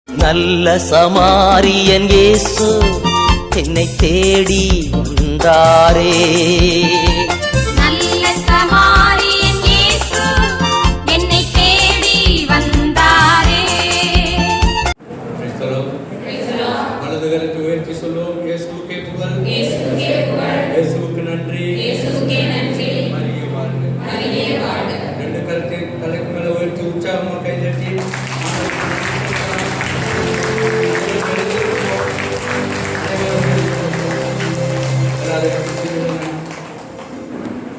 நல்ல சமாரியன் இயேசு என்னை தேடி வந்தாரே. நல்ல சமாரியன் இயேசு என்னை தேடி வந்தாரே. வலது கரத்தை உயர்த்தி சொல்லுவோம். இயேசுவுக்கே புகழ், இயேசுவுக்கே புகழ், இயேசுவுக்கு நன்றி, இயேசுவுக்கே நன்றி. மரியே வாழ்க, மரியே வாழ்க. ரெண்டு கரத்தை தலைக்கு மேல உயர்த்தி உற்சாகமா கை தட்டி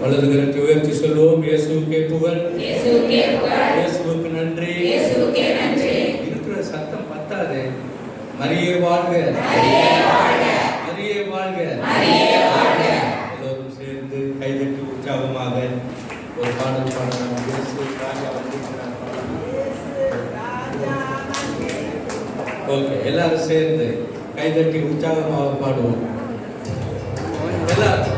வலது கரத்தை உயர்த்தி சொல்லுவோம். இயேசுவுக்கே புகழ், இயேசுவுக்கே புகழ், இயேசுவுக்கு நன்றி, இயேசுவுக்கே நன்றி. இருக்கிற சத்தம் பத்தாது. மரியே வாழ்க, மரியே வாழ்க, மரியே வாழ்க, மரியே வாழ்க. எல்லோரும் சேர்ந்து கைதட்டி உற்சாகமாக ஒரு பாடல் பாடலாம். இயேசு ராஜா வந்திருக்கிறார். ஓகே, எல்லாரும் சேர்ந்து கைதட்டி உற்சாகமாக பாடுவோம். எல்லாரும்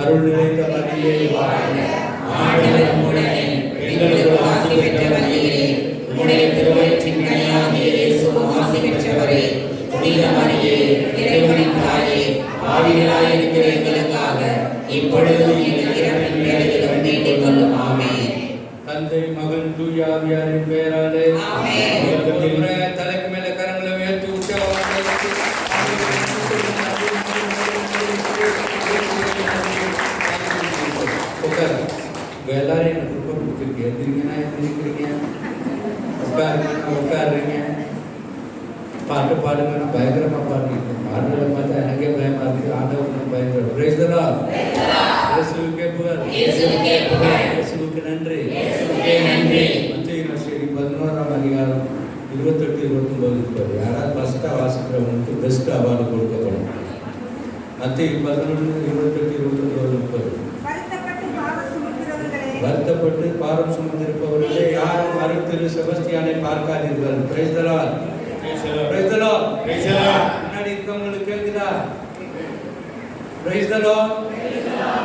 அருள் நிறைந்த மரியே வாழ்க, ஆண்டவர் உம்முடனே, பெண்களுக்குள் ஆசி பெற்றவரே, உம்முடைய திருவயிற்றின் கனியாகிய இயேசுவும் ஆசி பெற்றவரே. புனித மரியே, இறைவனின் தாயே, பாவிகளாய் இருக்கிற எங்களுக்காக இப்பொழுதும் எங்கள் இறப்பின் வேளையிலும் வேண்டிக் கொள்ளும். ஆமென். தந்தை, மகன், தூய ஆவியாரின் பெயராலே ஆமென். தலைக்கு மேல கரங்களை உயர்த்தி உற்சாகமாக எல்லாரும் எனக்கு ரொம்ப பிடிச்சிருக்கு. எந்திரிங்கன்னா எந்திரிக்கிறீங்க, உட்காருங்கன்னா உட்காருறீங்க, பாட்டு பாடுங்கன்னா பயங்கரமா பாடுறீங்க. பாடுறத பார்த்தா எனக்கே பயமா இருக்கு. ஆண்டவருக்கு பயங்கர பிரைஸ் தி லார்ட். இயேசுவுக்கே புகழ். இயேசுவுக்கு நன்றி. மத்தேயு நற்செய்தி 11ஆம் அதிகாரம் 28-29 யாராவது ஃபர்ஸ்டா வாசிக்கிறவங்களுக்கு பெஸ்ட் அவார்டு கொடுக்கப்படும். மத்தேயு 11:28-29. வருத்தப்பட்டு பாரம் சுமந்திருப்பவர்களே யாரும் மறுத்திரு செபஸ்தியானை பார்க்காதீர்கள். Praise the Lord. Praise the Lord. முன்னாடி இருக்கவங்களுக்கு கேக்குதா? Praise the Lord.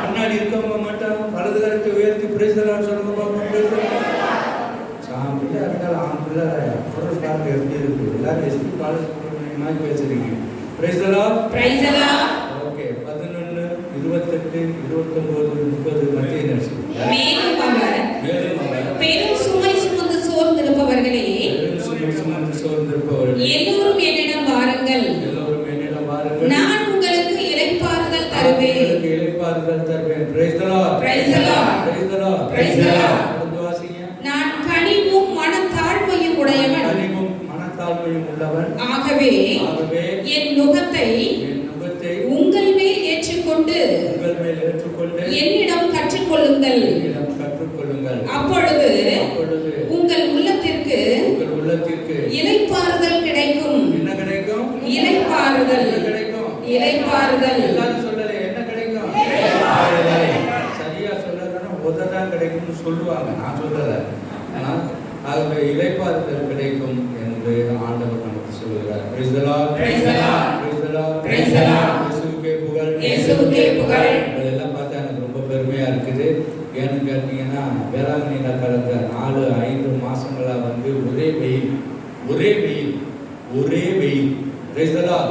முன்னாடி இருக்கவங்க மட்டும் வலது கரத்தை உயர்த்தி பிரைஸ் தி லார்ட் சொல்லுங்க பாப்போம். Price the Lord. சாம்பிளா இருந்தாலும் ஆம்பிளா அப்புறம் ஸ்டார்ட் எப்படி இருக்கு? எல்லாரும் எஸ்பி காலேஜ் மாதிரி பேசுறீங்க. Price the Lord. Praise the Lord. Okay 11, 28, 29, 30 மத்திய நர்சரி. மேலும் அவர் பெரும் சுமை சுமந்து சோர்ந்திருப்பவர்களே எல்லோரும் என்னிடம் வாருங்கள், நான் உங்களுக்கு இளைப்பாறுதல் தருவேன். Praise the Lord. Praise the Lord. Praise the Lord. Praise the Lord. நான் கனிவும் மனத்தாழ்மையும் உடையவன், உள்ளவன். ஆகவே என் நுகத்தை உங்கள் மேல் ஏற்றுக்கொண்டு என்னிடம் கற்றுக்கொள்ளுங்கள். அப்பொழுது உங்கள் உள்ளத்திற்கு இளைப்பாறுதல் கிடைக்கும். என்ன கிடைக்கும்? இளைப்பாறுதல். இளைப்பாறுதல். எல்லாரும் சொல்லல என்ன கிடைக்கும்? சரியா சொல்லலன்னா உததான் கிடைக்கும்னு சொல்லுவாங்க. நான் சொல்லல. ஆகவே இளைப்பாறுதல் கிடைக்கும் என்று ஆண்டவர் நமக்கு சொல்லுகிறார். Praise the Lord. Praise the Lord. Praise the Lord. Praise the Lord. இயேசுவுக்கே புகழ். இயேசுவுக்கே புகழ். இதெல்லாம் பார்த்தா எனக்கு ரொம்ப பெருமையா இருக்குது. ஏன்னு கேட்டீங்கன்னா வேளாங்கண்ணியில கடந்த 4-5 மாசங்களா வந்து ஒரே வெயில். Praise the Lord.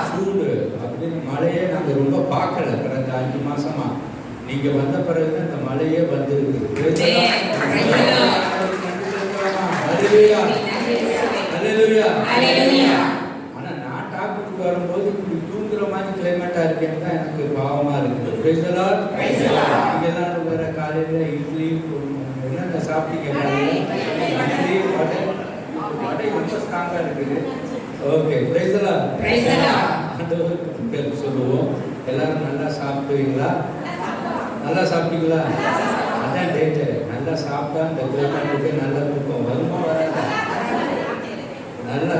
சூடு அப்படின்னு மழையே நாங்க ரொம்ப பார்க்கல கடந்த 5 மாசமா. நீங்க வந்த பிறகு இந்த மழையே வந்திருக்கு. Praise the Lord. Hallelujah. ஆனா நான் டாக்டருக்கு வரும்போது இப்படி தூங்குற மாதிரி கிளைமேட்டா இருக்கேன்னு தான் எனக்கு பாவமா இருக்குது. Praise the Lord. நீங்க எல்லாரும் வேற காலையில இட்லி என்ன சாப்பிட்டீங்க? இட்லி வடை ரொம்ப ஸ்ட்ராங்கா இருக்குது. ஓகே. Praise the Lord. ஆண்டவருக்கு சொல்லுவோம். எல்லாரும் நல்லா சாப்பிடுவீங்களா? நல்லா சாப்பிட்டீங்களா? அதான் டேஞ்சர். நல்லா சாப்பிட்டா இந்த கிளைமேட்டுக்கு நல்ல தூக்கம் வருமா வராது? நல்லா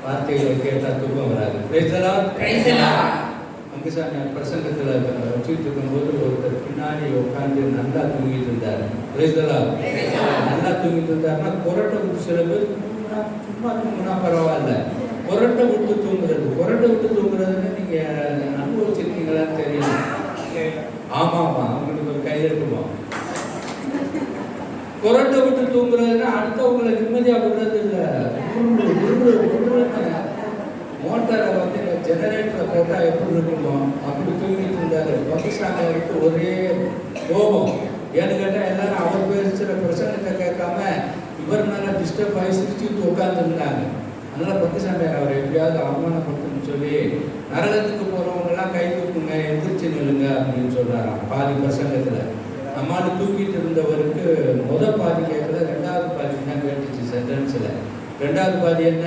வார்த்தைகளை கேட்டா தூக்கம் வராது. Praise the Lord. அங்குசாமி பிரசங்கத்துல வச்சுட்டு இருக்கும்போது ஒருத்தர் பின்னாடி உட்காந்து நல்லா தூங்கிட்டு இருந்தார். Praise the Lord. நல்லா தூங்கிட்டு இருந்தாருன்னா கொரட்டை விட்டு சில பேர் சும்மா தூங்கினா பரவாயில்ல. கொரட்டை விட்டு தூங்குறதுன்னு நீங்க அனுபவிச்சிருக்கீங்களான்னு தெரியல. ஆமா அவங்களுக்கு ஒரு கையெழுத்துமா. கொரட்டை விட்டு தூங்குறதுன்னா அடுத்தவங்களை நிம்மதியா விடுறது இல்ல. மோட்டாரை வந்து ஜெனரேட்டரை போட்டா எப்படி இருக்குமோ அப்படி தூங்கிட்டு இருந்தாரு. பகுசாமிக்கு ஒரே கோபம். ஏன்னு கேட்டா எல்லாரும் அவர் பேசுற பிரசங்கத்தை கேட்காம இவர் மேல டிஸ்டர்ப் ஆகி சிரிச்சுட்டு உட்கார்ந்து இருந்தாங்க. அதனால பகுசாமியார் அவர் எப்படியாவது அவமானப்படுத்துன்னு சொல்லி நரகத்துக்கு போறவங்க எல்லாம் கை தூக்குங்க, எந்திரிச்சு நில்லுங்க அப்படின்னு சொல்றாராம் பாதி பிரசங்கத்துல. நம்மால் தூக்கிட்டு இருந்தவருக்கு பாதி கேட்கல, 2வது பாதி தான் கேட்டுச்சு சென்டென்ஸ்ல. 2வது பாதி என்ன?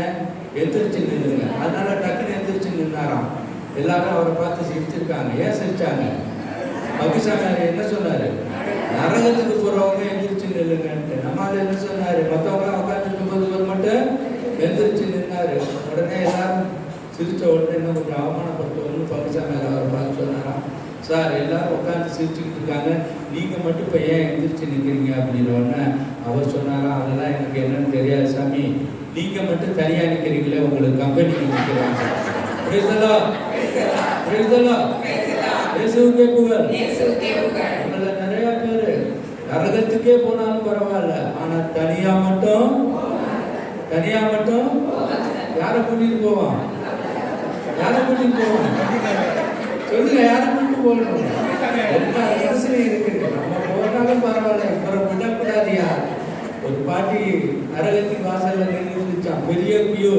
எந்திரிச்சு நின்றுங்க. அதனால டக்குன்னு எந்திரிச்சு நின்னாராம். எல்லாரும் அவரை பார்த்து சிரிச்சிருக்காங்க. ஏன் சிரிச்சாங்க? பகுசாமியார் என்ன சொன்னாரு? நரகத்துக்கு போறவங்க எந்திரிச்சு நில்லுங்கன்ட்டு. நம்மால என்ன சொன்னாரு? மற்றவங்க உட்காந்துருக்கும் போது மட்டும் எந்திரிச்சு நின்னாரு. உடனே எல்லாரும் சிரிச்ச உடனே என்ன கொஞ்சம் அவமானப்படுத்தணும்னு பகுசாமியார் அவரை பார்த்து சொன்னாராம். சார் எல்லாரும் உட்காந்து சிரிச்சுக்கிட்டு இருக்காங்க, நீங்க மட்டும் இப்போ ஏன் எந்திரிச்சு நிற்கிறீங்க அப்படின்னு உடனே அவர் சொன்னாரா, அதெல்லாம் எனக்கு என்னன்னு தெரியாது சாமி, நீங்க மட்டும் தனியா நிற்கிறீங்களே, உங்களுக்கு கம்பெனிக்கு நிற்கிறாங்க. இயேசுவுக்கே புகழ். நிறைய பேரு நரகத்துக்கே போனாலும் பரவாயில்ல, ஆனா தனியா மட்டும் யாரை கூட்டிட்டு போவான்? சொல்லுங்க, யாரை கூட்டிட்டு போகணும்? எல்லா அரசுலையும் இருக்குது. நம்ம போனாலும் பரவாயில்ல, இவரை விடக்கூடாதியா. ஒரு பாட்டி நரகத்தின் வாசல்ல நின்றுச்சான். பெரிய கியூ.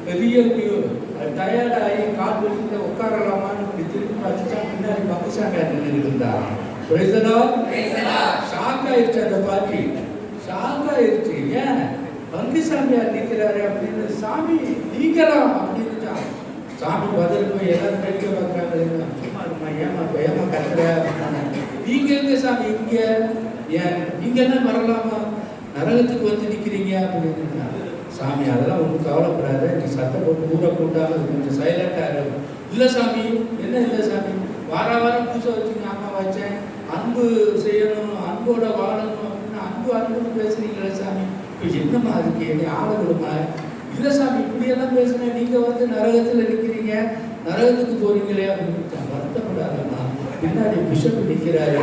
பெரிய கியூ. டயர்ட் ஆகி கால் வலிக்கிட்ட உட்காரலாமான்னு இப்படி திரும்பி பார்த்துச்சா. பின்னாடி பக்கம் பங்குசாமியார் நின்றுட்டு இருந்தார். Price the Lord. ஷாக் ஆயிடுச்சு அந்த பாட்டி, ஷாக் ஆயிடுச்சு. ஏன் பங்குசாமியார் நிற்கிறாரு அப்படின்னு, சாமி நீங்களா அப்படின்னு சாமி பதில் போய் எல்லாரும் படிக்க பார்க்குறாங்க. சும்மா இருக்குமா, ஏமா கத்துற அப்படின்னா, நீங்க எங்க சாமி இங்க, ஏன் நீங்க என்ன வரலாமா, நரகத்துக்கு வந்து நிற்கிறீங்க அப்படின்னு. சாமி அதெல்லாம் ஒன்றும் கவலைப்படாத, நீ சத்தம் போட்டு ஊரை கூட்டாம கொஞ்சம் சைலண்டா இருக்கும். இல்லை சாமி, என்ன இல்லை சாமி, வாரம் பூசை வச்சுங்க. ஆமா வச்சேன், அன்பு செய்யணும், அன்போட வாழணும் அப்படின்னு அன்புன்னு பேசுறீங்களே சாமி, இப்போ என்னம்மா அதுக்கு என்னை ஆள விடுமா? இல்லை சாமி இப்படியெல்லாம் பேசுனேன், நீங்க வந்து நரகத்தில் நிற்கிறீங்க, நரகத்துக்கு போறீங்களே அப்படின்னு. வருத்தப்படாதம்மா, பின்னாடி பிஷப் நிற்கிறாரு.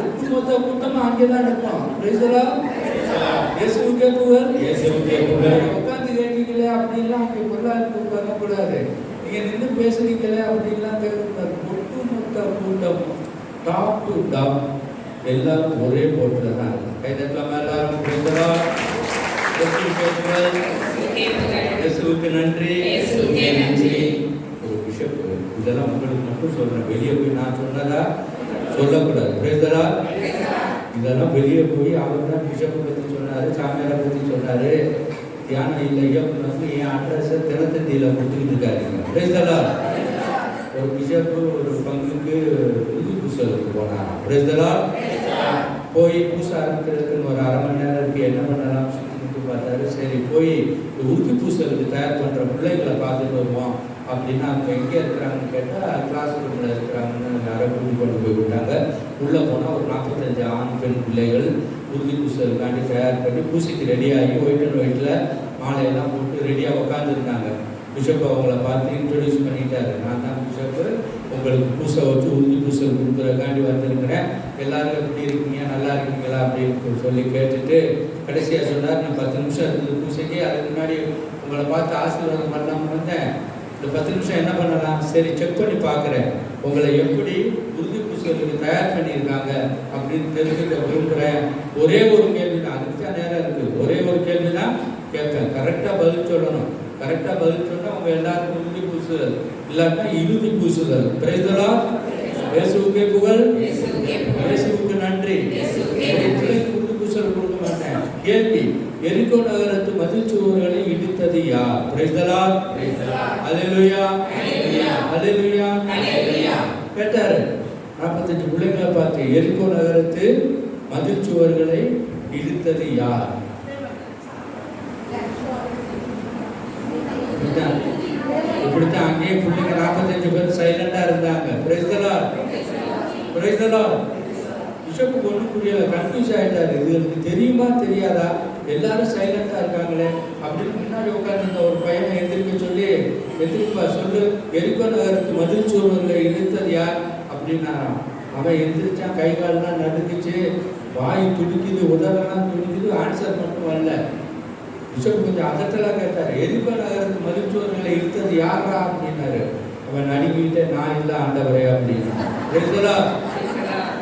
ஒட்டுமொத்த கூட்டமா அங்கேதான் நிற்போம். இயேசுவுக்கே புகழ், இயேசுவுக்கே புகழ். உட்காந்து கேட்டீங்களே அப்படின்லாம் அங்கே பொருளாதாரத்து வரக்கூடாது. நீங்க நின்று பேசுறீங்களே அப்படின்லாம் கேட்கக்கூடாது. ஒட்டுமொத்த கூட்டம் டாப் டு டாப் எல்லாரும் ஒரே போட்டுல தான் இருக்கும். கைதட்டலாமா எல்லாரும்? இயேசுவுக்கு நன்றி, இயேசுவுக்கு நன்றி. ஒரு பிஷப், இதெல்லாம் உங்களுக்கு மட்டும் சொல்றேன், வெளியே போய் நான் சொன்னதா சொல்லக்கூடாது. Price the Lord. இதெல்லாம் வெளியே போய் அவர் தான் பிஷப்பை பற்றி சொன்னாரு, சாமியாரை பற்றி சொன்னாரு. தியானம் இல்லை இயக்குனருக்கு என் அட்ரஸை தினத்தந்தியில் கொடுத்துக்கிட்டு இருக்காருங்க. Price the Lord. ஒரு பிஷப்பு ஒரு பங்குக்கு புது பூசலுக்கு போனார். Price the Lord. போய் பூசை ஆரம்பிக்கிறதுக்குன்னு ஒரு அரை மணி நேரம் இருக்கு, என்ன பண்ணலாம் சுற்றி பார்த்தாரு. சரி போய் உறுதி பூசலுக்கு தயார் பண்ணுற பிள்ளைங்களை பார்த்துட்டு வருவோம் அப்படின்னா, அவங்க எங்கே இருக்கிறாங்கன்னு கேட்டால் கிளாஸ் ரூமில் இருக்கிறாங்கன்னு யாரும் கூட்டி கொண்டு போய் விட்டாங்க. உள்ளே போனால் ஒரு 45 ஆண் பெண் பிள்ளைகள் உறுதி பூசலுக்காண்டி தயார் பண்ணி பூசைக்கு ரெடியாகி ஒயிட் அண்ட் ஒயிட்டில் மாலையெல்லாம் போட்டு ரெடியாக உட்காந்துருந்தாங்க. பிஷப் அவங்கள பார்த்து இன்ட்ரடியூஸ் பண்ணிட்டாரு. நான் தான் பிஷப்பு, உங்களுக்கு பூசை வச்சு உறுதி பூசல் கொடுக்குறக்காண்டி வந்திருக்கிறேன், எல்லாரும் எப்படி இருக்கீங்க, நல்லா இருக்கீங்களா அப்படின்னு சொல்லி கேட்டுட்டு கடைசியாக சொன்னார், நான் 10 நிமிஷம் இருந்தது பூசைக்கு, அதுக்கு முன்னாடி உங்களை பார்த்து ஆசீர்வாதம் பண்ணலாம்னு வந்தேன். இந்த 10 நிமிஷம் என்ன பண்ணலாம், சரி செக் பண்ணி பார்க்குறேன், உங்களை எப்படி உறுதி பூசலுக்கு தயார் பண்ணியிருக்காங்க அப்படின்னு தெரிஞ்சுக்க விரும்புகிறேன். ஒரே ஒரு கேள்வி தான், அதுக்கு தான் நேரம் இருக்குது, ஒரே ஒரு கேள்வி தான் கேட்பேன், கரெக்டாக பதில் சொல்லணும். கரெக்டாக பதில் சொன்னால் அவங்க எல்லாருக்கும் உறுதி பூசுதல், இல்லாட்டா இறுதி பூசுதல். Price the Lord. இயேசுவுக்கே புகழ், இயேசுவுக்கு நன்றி. உறுதி பூசல் கொடுக்க மாட்டேன். கேள்வி, எரிகோ நகரத்து மதில் சுவர்களை இடித்தது யார்? Praise the Lord. Hallelujah, hallelujah. கேட்டாரு 45 பிள்ளைங்களை பார்த்து, எரிகோ நகரத்து மதில் சுவர்களை இடித்தது யார்? இப்படித்தான் அங்கேயே பிள்ளைங்க 45 பேர் சைலண்டா இருந்தாங்க. Praise the Lord, praise the Lord. பிஷப்புக்கு ஒன்றும் புரியல, கன்ஃபியூஸ் ஆகிட்டாரு. இது எனக்கு தெரியுமா தெரியாதா, எல்லாரும் சைலண்டா இருக்காங்களே அப்படின்னு. முன்னாடி உட்காந்துருந்த ஒரு பையனை எந்திரிக்க சொல்லி, எந்திரிப்பா சொல்லு, எரிகோ நகரத்து மதில் சுவர்களை இடித்தது யார் அப்படின்னாராம். அவன் எந்திரிச்சான், கை கால்லாம் நடுக்குச்சு, வாய் துடிக்குது, உதவெல்லாம் துடிக்குது, ஆன்சர் மட்டும் வரல. பிஷப் கொஞ்சம் அதட்டெல்லாம் கேட்டார், எரிகோ நகரத்து மதில் சுவர்களை இடித்தது யாரா அப்படின்னாரு. அவன் நடுங்கிட்டே, நான் இல்லை ஆண்டவரே அப்படின்னா.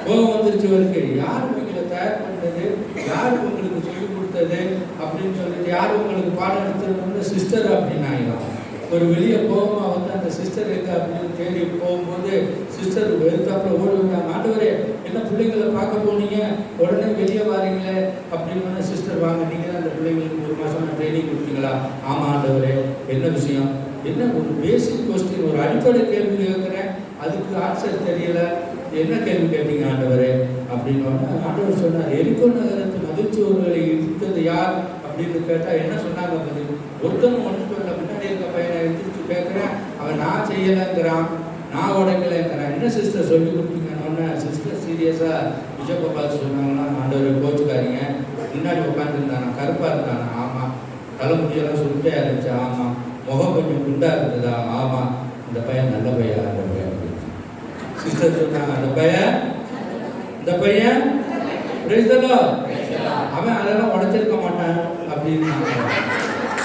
கோபம் வந்துருச்சு அவருக்கு, யார் உங்களை தயார் பண்ணது, யார் உங்களுக்கு சொல்லிக் கொடுத்தது அப்படின்னு சொல்லிட்டு, யார் உங்களுக்கு பாடம் எடுத்துருக்கணும்னு சிஸ்டர் அப்படின்னாங்க. ஒரு வெளியே கோபமாக வந்து அந்த சிஸ்டர் எங்க அப்படின்னு தேடி போகும்போது சிஸ்டர் வெறுத்தாப்புல ஓடி வந்தாங்க. ஆண்டவரே, என்ன பிள்ளைங்களை பார்க்க போனீங்க, உடனே வெளியே வாரீங்களே அப்படின்னு. சிஸ்டர் வாங்க, நீங்கள் தான் அந்த பிள்ளைங்களுக்கு 1 மாதம் ட்ரைனிங் கொடுத்தீங்களா? ஆமாம் ஆண்டவரே. என்ன விஷயம், என்ன ஒரு பேசிக் கொஸ்டின், ஒரு அடிப்படை கேள்வி கேட்குறேன், அதுக்கு ஆன்சர் தெரியல, என்ன கேள்வி கேட்டீங்க ஆண்டவரே அப்படின்னு. ஆண்டவர் சொன்னார், எரிகோ நகரத்து மதில் சுவர்களை இடித்தது யார் அப்படின்னு கேட்டால் என்ன சொன்னாங்க பதில்? ஒருத்தனும் ஒன்று சொல்ல. முன்னாடி இருக்க பையனை எதிர்த்து கேட்குறேன், அவன் நான் செய்யலைங்கிறான், நான் உடைக்கலைங்கிறான். என்ன சிஸ்டர் சொல்லி கொடுத்தீங்கன்னு சிஸ்டர் சீரியஸாக பிஷப்பை பார்த்து சொன்னாங்கன்னா, ஆண்டவர் கோச்சுக்காரிங்க, முன்னாடி உட்காந்துருந்தானா, கருப்பாக இருந்தானா? ஆமாம். தலைமுடியெல்லாம் சுருட்டையாக இருந்துச்சு? ஆமாம். முகம் கொஞ்சம் குண்டாக இருந்ததா? ஆமாம். இந்த பையன் நல்ல பையன் அந்த பையன். சிஸ்டர் சொன்னாங்க, அந்த பையன், இந்த பையன் பிரைஸ் தி லார்ட், அவன் அதெல்லாம் உடைச்சிருக்க மாட்டான் அப்படின்னு.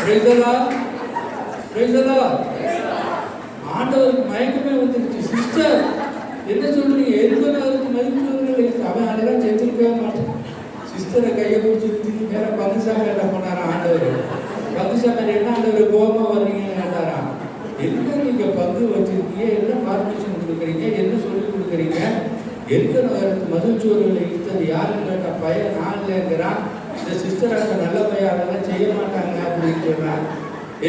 Price the Lord, praise the Lord. ஆண்டவருக்கு மயக்கமே வந்துருச்சு. சிஸ்டர் என்ன சொல்றீங்க, எரிகோ நகரத்து மதில் சுவர்களை, அவன் அதெல்லாம் செஞ்சிருக்கவே மாட்டான். சிஸ்டரை கையை பிடிச்சி மேல பங்குசாமியார்ட்ட போனாரா ஆண்டவர். பங்குசாமியார், என்ன ஆண்டவர் கோபமா வர்றீங்கன்னு கேட்டாராம். என்ன நீங்க என்ன ஃபார்மேஷன் கொடுக்குறீங்க, என்ன சொல்லி கொடுக்குறீங்க? எந்த நகரத்து மதுச்சுவர்களை இழுத்தது யாருன்னு கேட்ட பையன் நான் இல்லைங்கிறான். இந்த சிஸ்டர் அங்கே நல்ல பையன் அதெல்லாம் செய்ய மாட்டாங்க அப்படின்னு சொல்றான்.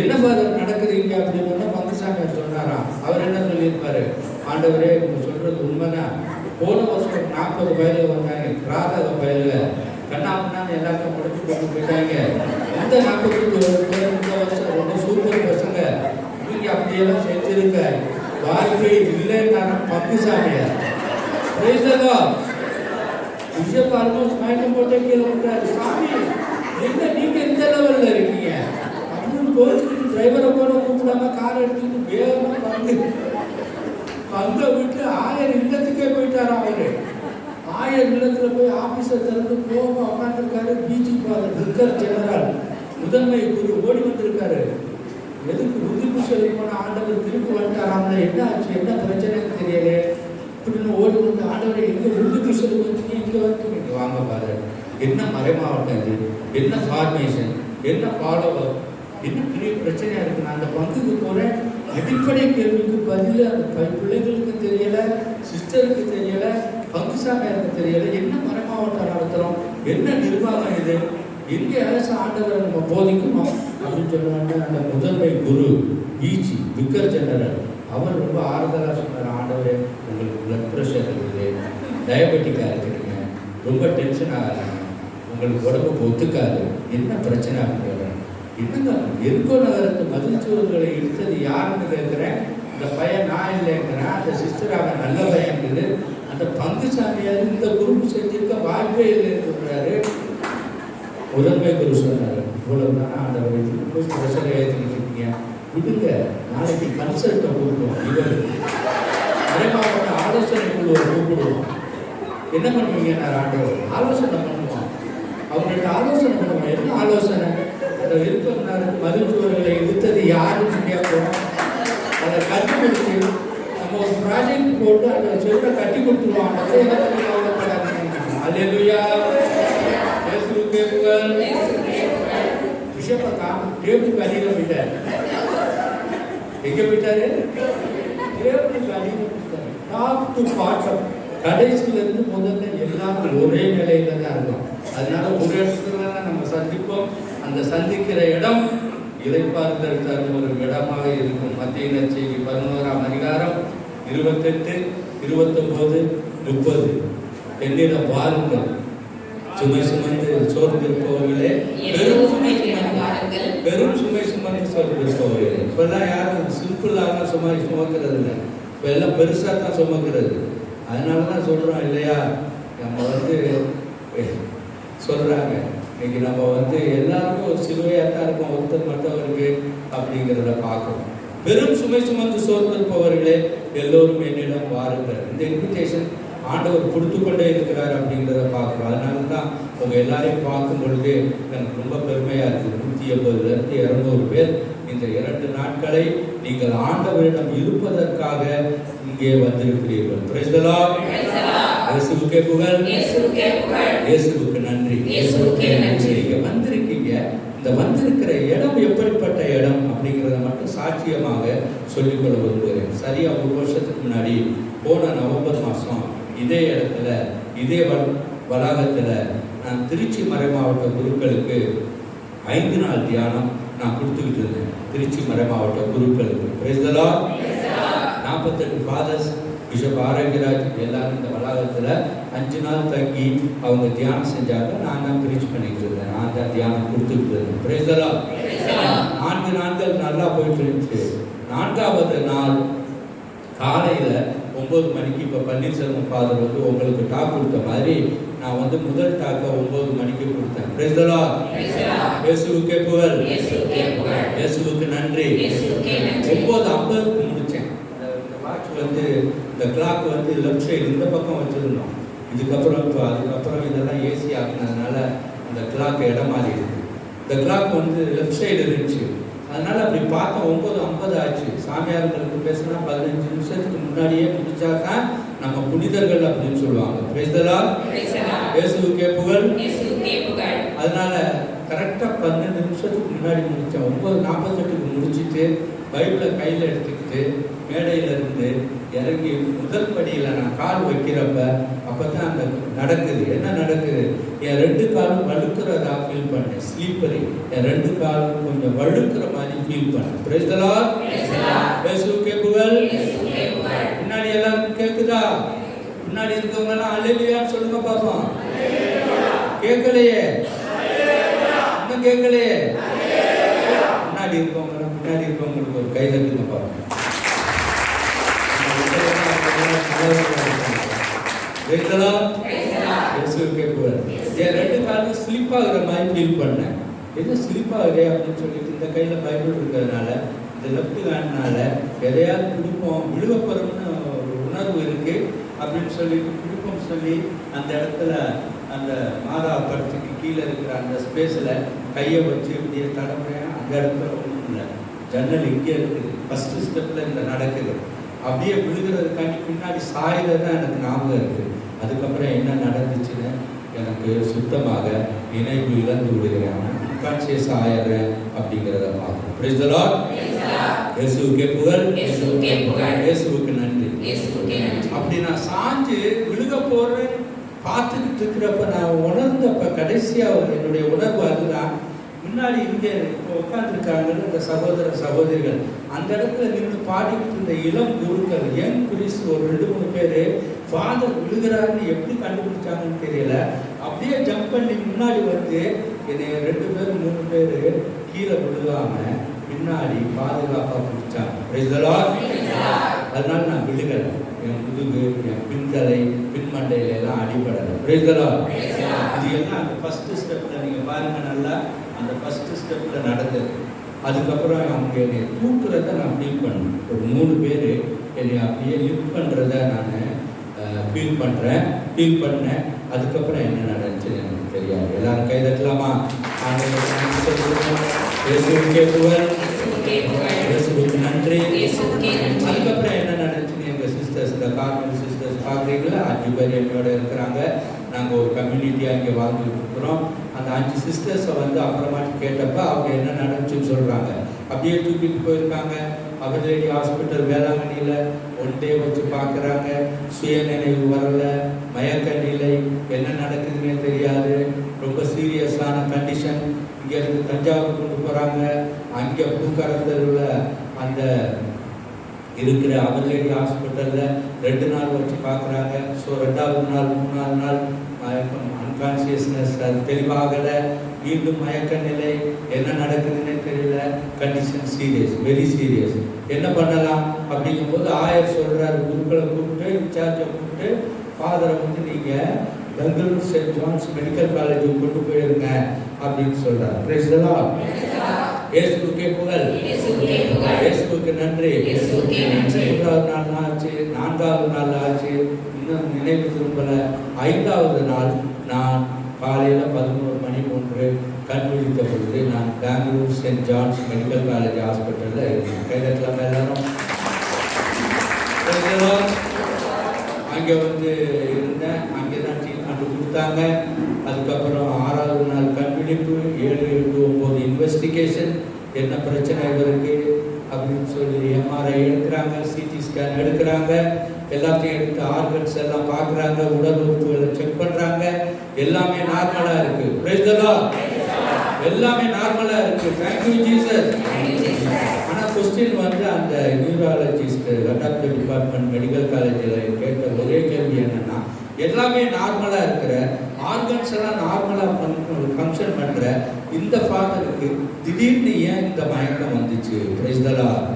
என்ன ஃபாதர் நடக்குறீங்க அப்படின்னு பங்குசாமி சொன்னாராம். அவர் என்ன சொல்லியிருப்பாரு, ஆண்டவரே இவங்க சொல்றது உண்மைதான். போன வருஷம் 40 வயதில் வந்தாங்க, ராதக வயதில் கண்ணாமண்ணான்னு எல்லாத்தையும் முடிச்சு கொண்டு போயிட்டாங்க. இந்த 42 பேர் இந்த வருஷம் ரொம்ப சூப்பர் பசங்க, நீங்க அப்படியெல்லாம் செஞ்சிருக்க வாய்ப்பே இல்லைன்னு பங்குசாமியார். பிஷப் ஆல்மோஸ்ட் மயக்கம் போட்டே கீழே விட்டாரு. சாமி என்ன நீங்க எந்த லெவல்ல இருக்கீங்க அப்படின்னு கோச்சுக்கிட்டு டிரைவரை போட கூப்பிடாம கார் எடுத்துட்டு வேகமா பங்க விட்டு ஆயர் இல்லத்துக்கே போயிட்டாரு. அவரு ஆயர் இல்லத்துல போய் ஆபீஸர் திறந்து போக உட்காந்துருக்காரு. பிஜி விக்கர் ஜெனரல் முதன்மை குரு ஓடி வந்திருக்காரு. எதுக்கு உதிப்பு சொல்லி போன ஆண்டவர் திருப்பி வந்துட்டாராம்ல, என்ன ஆச்சு, என்ன பிரச்சனைன்னு தெரியல அப்படின்னு ஓடி வந்து ஆண்டவரை எங்க உதிப்பு சொல்லி வந்து இங்க வந்து நீங்க வாங்க பாரு. என்ன மறைமாவட்டம் இது, என்ன ஃபார்மேஷன், என்ன ஃபாலோவர், என்ன பெரிய பிரச்சனையா இருக்கு. நான் அந்த பங்குக்கு போறேன், அடிப்படை கேள்விக்கு பதில் அந்த பிள்ளைங்களுக்கு தெரியல, சிஸ்டருக்கு தெரியல, பங்குசாமியாருக்கு தெரியல. என்ன மறைமாவட்டம் நடத்துறோம், என்ன நிர்வாகம் இது, எங்கே அரசு ஆண்டவரை நம்ம போதிக்கணும் அப்படின்னு சொன்னாங்க. அந்த முதன்மை குரு பிஜி விக்கர் ஜெனரல் அவர் ரொம்ப ஆறுதலாக சொன்னார். ஆண்டவரே உங்களுக்கு பிளட் ப்ரெஷர் இருக்குது, டயபெட்டிக்காக இருக்கிறீங்க, ரொம்ப டென்ஷன் ஆகிறாங்க, உங்களுக்கு உடம்புக்கு ஒத்துக்காது, என்ன பிரச்சனை அப்படின்னு என்னங்க எருக்கோ நகரத்து மதுச்சுவர்களை இழுத்தது யாருன்னு கேட்குறேன். அந்த பையன் நான் இல்லைங்கிறேன். அந்த சிஸ்டர் அவன் நல்ல பையன் இருக்குது. அந்த பங்குசாமியார் இந்த குரூப் செஞ்சிருக்க வாய்ப்பே இல்லைன்னு சொல்றாரு. முதன்மை குரு சொன்னார், இவ்வளவுதான் ஆண்டவர் போய் பிரஷரை ஏற்றிக்கிட்டு இருக்கீங்க, விடுங்க, நாளைக்கு கன்சல்ட்டை கூப்பிடுவோம், இவர் மறைமாவட்ட ஆலோசனை குழுவை கூப்பிடுவோம், என்ன பண்ணுவீங்க, நான் ஆண்டவர் ஆலோசனை பண்ணுவோம், அவங்கள்ட்ட ஆலோசனை பண்ணுவோம். என்ன ஆலோசனை, அந்த விருப்பம் மதுச்சுவர்களை இழுத்தது யாருன்னு கேட்போம். அதை கட்டி கொடுத்து நம்ம ஒரு ப்ராஜெக்ட் போட்டு அதை சொல்ல கட்டி கொடுத்துருவோம். அல்லேலூயா, இயேசுவுக்கே புகழ். பிஷப்பை டேபிளுக்கு அடியில் போயிட்டார். எங்க போயிட்டாரு, டேபிளுக்கு அடியில் போயிட்டாரு. டாப் டு பாட்டம், கடைசியில இருந்து முதல்ல எல்லாரும் ஒரே நிலையில தான் இருக்கும். அதனால ஒரு இடத்துல தான் நம்ம சந்திப்போம். அந்த சந்திக்கிற இடம் இளைப்பாறுதல் தரும் ஒரு இடமாக இருக்கும். மத்திய நற்செய்தி 11ஆம் அதிகாரம் 28, 29, 30. என்னிடம் வாருங்கள் சுமை சுமந்து சோர்ந்திருப்பவர்களே, பெரும் சுமை சுமந்து சோர்ந்திருப்பவர்களே. இப்பெல்லாம் யாரும் சிம்பிளாக சுமை சுமக்கிறது இல்லை, இப்போ எல்லாம் பெருசாக தான் சுமக்கிறது. அதனால தான் சொல்கிறோம் இல்லையா, நம்ம சொல்கிறாங்க இன்னைக்கு நம்ம எல்லாருக்கும் ஒரு சிலுவையாக தான் இருக்கும், ஒருத்தர் மற்றவருக்கு அப்படிங்கிறத பார்க்கணும். பெரும் சுமை சுமந்து சோர்ந்திருப்பவர்களே எல்லோரும் என்னிடம் வாருங்கள். இந்த இன்விடேஷன் ஆண்டவர் கொடுத்து கொண்டே இருக்கிறார் அப்படிங்கிறத பார்க்குறோம். அதனால தான் உங்கள் எல்லாரையும் பார்க்கும் பொழுது எனக்கு ரொம்ப பெருமையாக இருக்குது. 180 இருந்து 200 பேர் இந்த 2 நாட்களை நீங்கள் ஆண்டவரிடம் இருப்பதற்காக இங்கே வந்திருக்கிறீர்கள். Price the Lord. இயேசுவுக்கே புகழ், இயேசுவுக்கு நன்றி. இங்கே வந்திருக்கீங்க. இந்த வந்திருக்கிற இடம் எப்படிப்பட்ட இடம் அப்படிங்கிறத மட்டும் சாட்சியமாக சொல்லிக்கொள்ள விரும்புகிறேன். சரியா 1 வருஷத்துக்கு முன்னாடி போன நவம்பர் மாதம் இதே இடத்துல இதே வளாகத்தில் நான் திருச்சி மறைமாவட்ட குருக்களுக்கு 5 நாள் தியானம் நான் கொடுத்துக்கிட்டு இருந்தேன். திருச்சி மறைமாவட்ட குருக்களுக்கு. Praise the Lord. 48 fathers, bishop Arokiaraj எல்லாரும் இந்த வளாகத்தில் 5 நாள் தங்கி அவங்க தியானம் செஞ்சாங்க. நான் தான் பிரீச் பண்ணிக்கிட்டு இருந்தேன், நான் தான் தியானம் கொடுத்துக்கிட்டு இருந்தேன். Price the Lord. 4 நாட்கள் நல்லா போயிட்டு இருந்துச்சு. 4வது நாள் காலையில் 9 மணிக்கு இப்போ பன்னீர்செல்வம் ஃபாதர் உங்களுக்கு டாக் கொடுத்த மாதிரி நான் முதல் டாக்கை 9 மணிக்கு கொடுத்தேன். Price the Lord. இயேசுவுக்கே புகழ், இயேசுவுக்கு நன்றி. 9:50க்கு முடித்தேன். இந்த வாட்ச் இந்த கிளாக் லெஃப்ட் சைடு இந்த பக்கம் வச்சுருந்தோம். அதுக்கப்புறம் இதெல்லாம் ஏசி ஆக்குனதுனால அந்த கிளாக் இடம் மாறி இருக்கு. இந்த கிளாக் லெஃப்ட் சைடு இருந்துச்சு. அதனால அப்படி பார்த்தா 9:50 ஆச்சு. சாமியார்களுக்கு பேசினா 15 நிமிஷத்துக்கு முன்னாடியே முடிச்சா தான் நம்ம புனிதர்கள் அப்படின்னு சொல்லுவாங்க. Price the Lord. இயேசுவுக்கே புகழ். அதனால கரெக்டாக 12 நிமிஷத்துக்கு முன்னாடி முடித்தேன். 9:48க்கு முடிச்சுட்டு பைபிளை கையில் எடுத்துக்கிட்டு மேடையில இருந்து இறங்கி முதல் படியில் நான் கால் வைக்கிறப்ப அப்போ தான் அந்த நடக்குது. என்ன நடக்குது? என் 2 காலும் வழுக்கிறதா ஃபீல் பண்ணேன். ஸ்லீப்பரி என் 2 காலும் கொஞ்சம் வழுக்கிற மாதிரி ஃபீல் பண்ணேன். Price the Lord. இயேசுவுக்கே புகழ். முன்னாடி எல்லாருக்கும் கேட்குதா? முன்னாடி இருக்கவங்க எல்லாம் அல்லேலூயான்னு சொல்லுங்க பாப்போம். கேட்கலையே, இன்னும் கேட்கலையே. முன்னாடி இருக்கவங்களுக்கு ஒரு கை தட்டுங்க பாப்போம். என் 2 காலும் ஸ்லிப் ஆகுற மாதிரி ஃபீல் பண்ணேன். எது ஸ்லிப் ஆகுது அப்படின்னு சொல்லிட்டு இந்த கையில பைபிள் இருக்கிறதுனால இந்த லெஃப்ட் ஹேண்ட்னால எதையாவது பிடிப்போம், விழுவப்போறோம்னு ஒரு உணர்வு இருக்கு அப்படின்னு சொல்லிட்டு பிடிப்போம் சொல்லி அந்த இடத்துல அந்த மாதா படத்துக்கு கீழே இருக்கிற அந்த ஸ்பேஸில் கையை வச்சு இப்படியே தடமுறையா அந்த இடத்துல ஒன்றும் இல்லை, ஜன்னல் இங்கே இருக்குது. ஃபர்ஸ்ட் ஸ்டெப்பில் இந்த நடக்குது. அப்படியே விழுகிறதுக்காண்டி பின்னாடி சாயறது தான் எனக்கு ஞாபகம் இருக்குது. அதுக்கப்புறம் என்ன நடந்துச்சுன்னு எனக்கு சுத்தமாக நினைவு இழந்து விடுகிறேன். அன்கான்சியஸ் ஆயிடுறேன் அப்படிங்கிறத பார்க்கணும். Price the Lord. இயேசுவுக்கே புகழ். இயேசுவுக்கு நன்றி. அப்படி நான் சாஞ்சு விழுக போறேன் பார்த்துக்கிட்டு இருக்கிறப்ப நான் உணர்ந்தப்ப கடைசியாக என்னுடைய உணர்வு அதுதான். முன்னாடி இங்கே உட்காந்துருக்காங்க இந்த சகோதர சகோதரிகள், அந்த இடத்துல நின்று பாடிக்கிட்டு இருந்த இளம் குருக்கள், யங் குரிஸ் ஒரு 2-3 பேர் ஃபாதர் விழுகிறாருன்னு எப்படி கண்டுபிடிச்சாங்கன்னு தெரியல. அப்படியே ஜம்ப் பண்ணி முன்னாடி வந்து என்னை 2 பேர் 3 பேர் கீழே விழுகாம பின்னாடி பாதுகாப்பாக பிடிச்சாங்க. Price the Lord. அதனால நான் விழுகலை. என் முதுகு, என் பின்தலை, பின்மண்டையில எல்லாம் அடிபடலை. Price the Lord. இது எல்லாம் அந்த ஃபர்ஸ்ட் ஸ்டெப்ல நீங்க பாருங்க, நல்லா அந்த ஃபர்ஸ்ட் ஸ்டெப்ல நடந்தது. அதுக்கப்புறம் அவங்க என்னை தூக்குறத நான் ஃபீல் பண்ணேன். ஒரு 3 பேர் என்னை அப்படியே லிஃப்ட் பண்ணுறத நான் ஃபீல் பண்ணேன். அதுக்கப்புறம் என்ன நடந்துச்சுன்னு எனக்கு தெரியாது. எல்லாரும் கை தட்டலாமா? இயேசுவுக்கே புகழ். இயேசுவுக்கு நன்றி. அதுக்கப்புறம் என்ன நடந்துச்சுன்னு எங்கள் சிஸ்டர்ஸ், இந்த கார்மெண்ட் சிஸ்டர்ஸ் பார்க்குறீங்களா, 5 பேர் என்னோட இருக்கிறாங்க. நாங்கள் ஒரு கம்யூனிட்டியாக இங்கே வாழ்ந்துட்டு இருக்கிறோம். அந்த 5 சிஸ்டர்ஸை வந்து அப்புறமாட்டி கேட்டப்ப அவங்க என்ன நடந்துச்சுன்னு சொல்கிறாங்க. அப்படியே தூக்கிட்டு போயிருக்காங்க. அவர்லேடி ஹாஸ்பிட்டல் வேளாங்கண்ணியில் 1 டே வச்சு பார்க்குறாங்க. சுயநினைவு வரல, மயக்க நிலை, என்ன நடக்குதுன்னே தெரியாது, ரொம்ப சீரியஸான கண்டிஷன். இங்கேருந்து தஞ்சாவூர் கொண்டு போகிறாங்க. அங்கே பூக்கரத்தில் அந்த இருக்கிற அவர்லேடி ஹாஸ்பிட்டலில் 2 நாள் வச்சு பார்க்குறாங்க. ஸோ 2வது நாள் 3வது நாள் மயக்கம், அன்கான்சியஸ்னஸ், அது தெளிவாகலை. மீண்டும் மயக்க நிலை, என்ன நடக்குதுன்னே தெரியல. Condition serious, very serious. என்ன பண்ணலாம் அப்படிங்கும்போது ஆயர் சொல்கிறார், குருக்களை கூப்பிட்டு, இன்சார்ஜை கூப்பிட்டு, ஃபாதரை வந்து நீங்கள் பெங்களூர் சென்ட் ஜான்ஸ் மெடிக்கல் காலேஜுக்கு கொண்டு போயிருங்க அப்படின்னு சொல்கிறார். Price the Lord. இயேசுவுக்கே புகழ். இயேசுவுக்கு நன்றி. 3வது நாள் ஆச்சு, 4வது நாள் ஆச்சு, இன்னும் நினைவு திரும்பல. 5வது நாள் நான் காலையில் 11 மணி போன்று கண் விழித்த பொழுது நான் Bangalore saint John's medical college ஹாஸ்பிட்டலில் இருக்கேன். கைதட்டலாம் எல்லாரும். அங்கே வந்து இருந்தேன். அங்கே தான் ட்ரீட்மெண்ட் கொடுத்தாங்க. அதுக்கப்புறம் 6வது நாள் கண் விழிப்பு, 7, 8, 9 இன்வெஸ்டிகேஷன், என்ன பிரச்சனை இவருக்கு அப்படின்னு சொல்லி எம்ஆர்ஐ எடுக்கிறாங்க, சிடி ஸ்கேன் எடுக்கிறாங்க, எல்லாத்தையும் எடுத்து ஆர்கன்ஸ் எல்லாம் பார்க்குறாங்க, உடல் உறுப்புகளை செக் பண்ணுறாங்க. எல்லாமே நார்மலாக இருக்கு. Price the Lord. எல்லாமே நார்மலாக இருக்கு. Thank you Jesus. ஆனால் கொஸ்டின் வந்து அந்த நியூராலஜிஸ்ட் அடாப்ட் டிபார்ட்மெண்ட் மெடிக்கல் காலேஜில் கேட்ட ஒரே கேள்வி என்னன்னா, எல்லாமே நார்மலாக இருக்கிற, ஆர்கன்ஸ் எல்லாம் நார்மலாக ஃபங்க்ஷன் பண்ணுற இந்த ஃபாதருக்கு திடீர்னு ஏன் இந்த மயக்கம் வந்துச்சு? பிரைஸ் தி லார்ட்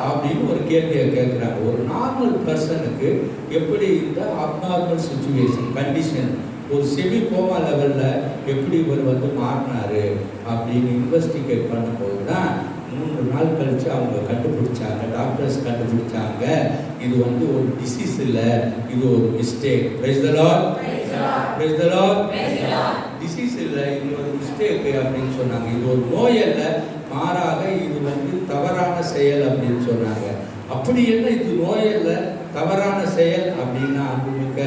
அப்படின்னு ஒரு கேள்வியை கேட்குறாங்க. ஒரு நார்மல் பர்சனுக்கு எப்படி இந்த அப்நார்மல் சுச்சுவேஷன் கண்டிஷன், ஒரு செமி கோமா லெவலில் எப்படி இவர் வந்து மாறினாரு அப்படின்னு இன்வெஸ்டிகேட் பண்ணும்போது தான் 3 நாள் கழித்து அவங்க கண்டுபிடிச்சாங்க, டாக்டர்ஸ் கண்டுபிடிச்சாங்க, இது வந்து ஒரு டிசீஸ் இல்லை, இது ஒரு mistake. Price the Lord. Praise the Lord. Disease இல்லை, இது ஒரு மிஸ்டேக் அப்படின்னு சொன்னாங்க. இது ஒரு நோய் அல்ல, மாறாக இது வந்து தவறான செயல் அப்படின்னு சொன்னாங்க. அப்படி என்ன இது நோய் அல்ல, தவறான செயல் அப்படின்னா, அன்புமிக்க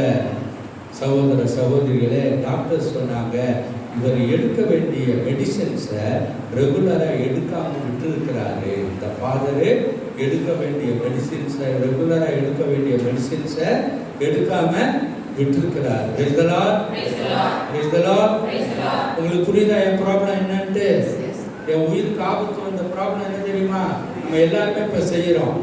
சகோதர சகோதரிகளே, டாக்டர் சொன்னாங்க இவர் எடுக்க வேண்டிய மெடிசன்ஸை ரெகுலராக எடுக்காமல் விட்டுருக்கிறாரு. இந்த ஃபாதரு எடுக்க வேண்டிய மெடிசின்ஸை ரெகுலராக எடுக்க வேண்டிய மெடிசின்ஸை எடுக்காம விட்டுருக்கிறார். உங்களுக்கு புரியுதா என் ப்ராப்ளம் என்னன்ட்டு? என் உயிருக்கு ஆபத்து வந்த ப்ராப்ளம் என்ன தெரியுமா? நம்ம எல்லாருமே இப்போ செய்கிறோம்.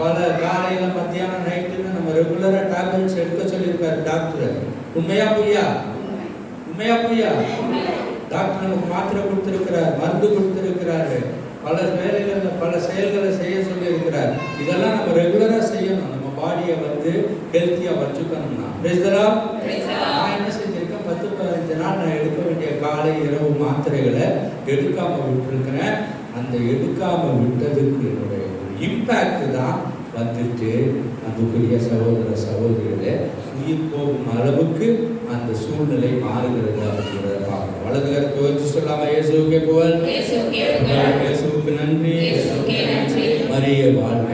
பல காலையில் மத்தியானம் நைட்டுன்னு நம்ம ரெகுலராக டேப்லெட்ஸ் எடுக்க சொல்லியிருக்காரு டாக்டர். உண்மையா பொய்யா? உண்மையா பொய்யா? டாக்டர் நமக்கு மாத்திரை கொடுத்துருக்கிறார், மருந்து கொடுத்துருக்கிறாரு, பல வேலைகளில் பல செயல்களை செய்ய சொல்லியிருக்கிறார். இதெல்லாம் நம்ம ரெகுலராக செய்யணும். நம்ம பாடியை ஹெல்த்தியாக வச்சுக்கணும்னா. நான் என்ன செஞ்சிருக்கேன்? 10-15 நாள் நான் எடுக்க வேண்டிய காலை இரவு மாத்திரைகளை எடுக்காமல் விட்டுருக்கிறேன். அந்த எடுக்காமல் விட்டதுக்கு என்னுடைய ஒரு இம்பேக்ட் தான் அன்புக்குரிய சகோதர சகோதரிகளே, உயிர் போகும் அளவுக்கு அந்த சூழ்நிலை மாறுகிறது அப்படிங்கிறத பார்க்கணும். வலது கரத்தை வச்சு சொல்லாம இயேசுவுக்கே புகழ், இயேசுவுக்கு நன்றி, மரியே வாழ்க.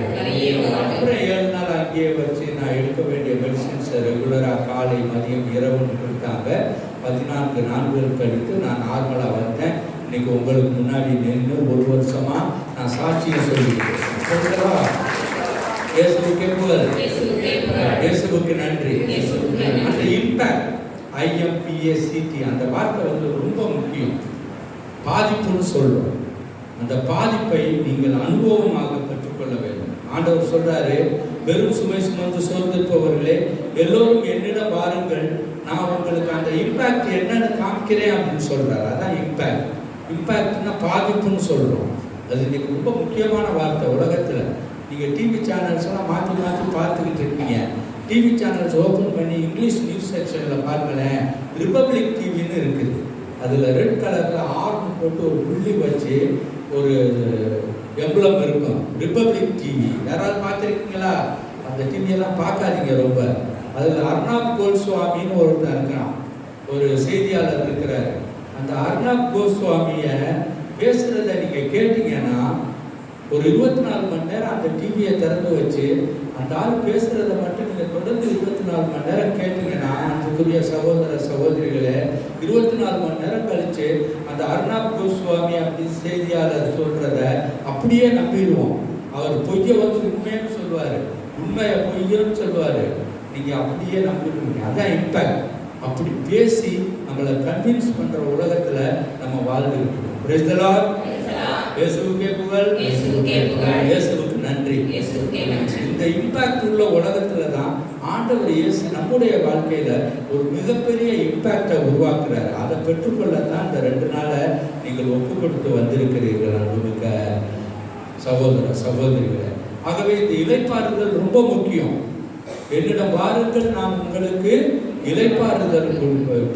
அப்புறம் 7 நாள் அங்கேயே வச்சு நான் எடுக்க வேண்டிய மெடிசின்ஸை ரெகுலராக காலை மதியம் இரவுன்னு கொடுத்தாங்க. 14 நாட்கள் கழித்து நான் நார்மலாக வந்தேன். இன்னைக்கு உங்களுக்கு முன்னாடி நின்று 1 வருஷமா நான் சாட்சியை சொல்லியிருக்கேன். இயேசுவுக்கே புகழ், இயேசுவுக்கு நன்றி. அந்த இம்பேக்ட் IMPACT அந்த வார்த்தை ரொம்ப முக்கியம். பாதிப்புன்னு சொல்றோம். அந்த பாதிப்பை நீங்கள் அனுபவமாக கற்றுக்கொள்ள வேண்டும். ஆண்டவர் சொல்றாரு, வெறும் சுமை சுமந்து சோர்ந்திருப்பவர்களே எல்லோரும் என்னிடம் வாருங்கள், நான் உங்களுக்கு அந்த இம்பேக்ட் என்னன்னு காமிக்கிறேன் அப்படின்னு சொல்றாரு. அதான் இம்பேக்ட். இம்பேக்ட்னா பாதிப்புன்னு சொல்றோம். அது இன்னைக்கு ரொம்ப முக்கியமான வார்த்தை உலகத்துல. நீங்கள் டிவி சேனல்ஸ் எல்லாம் மாற்றி பார்த்துக்கிட்டு இருக்கீங்க. டிவி சேனல்ஸ் ஓப்பன் பண்ணி இங்கிலீஷ் நியூஸ் செக்ஷனில் பாருங்களேன். ரிப்பப்ளிக் டிவின்னு இருக்குது. அதில் ரெட் கலரில் ஆர்னு போட்டு ஒரு புள்ளி வச்சு ஒரு எம்பளம் இருக்கும், ரிப்பப்ளிக் டிவி. யாராவது பார்த்துருக்கீங்களா? அந்த டிவியெல்லாம் பார்க்காதீங்க ரொம்ப. அதில் அர்னாப் கோஸ்வாமின்னு ஒருத்தர் இருக்கிறான், ஒரு செய்தியாளர் இருக்கிறார். அந்த அர்னாப் கோஸ்வாமியை பேசுகிறத நீங்கள் கேட்டீங்கன்னா ஒரு 24 மணி நேரம் அந்த டிவியை திறந்து வச்சு அந்த ஆள் பேசுகிறத மட்டும் நீங்கள் தொடர்ந்து 24 மணி நேரம் கேட்டீங்கன்னா, அன்புக்குரிய சகோதர சகோதரிகளே, 24 மணி நேரம் கழித்து அந்த அர்னாப் கோஸ்வாமி அப்படி செய்தியாளர் சொல்கிறத அப்படியே நம்பிடுவோம். அவர் பொய்யை உண்மைன்னு சொல்லுவார், உண்மையை பொய்யன்னு சொல்லுவார். நீங்கள் அப்படியே நம்பிடுவீங்க. அதான் இம்பேக்ட். அப்படி பேசி நம்மளை கன்வின்ஸ் பண்ணுற உலகத்தில் நம்ம வாழ்ந்துருக்கோம். Price the Lord. இயேசுவுக்கே புகழ், இயேசுவுக்கு நன்றி. இந்த இம்பாக்ட் உள்ள உலகத்துல தான் ஆண்டவர் இயேசு நம்முடைய வாழ்க்கையில ஒரு மிகப்பெரிய இம்பாக்டை உருவாக்குறாரு. அதை பெற்றுக்கொள்ளத்தான் இந்த 2 நாளை நீங்கள் ஒப்பு கொடுத்து வந்திருக்கிறீர்கள் அன்புமிக்க சகோதர சகோதரிகளை. ஆகவே இந்த இளைப்பாறுதல் ரொம்ப முக்கியம். என்னிடம் வாருங்கள், நான் உங்களுக்கு இளைப்பாறுதல்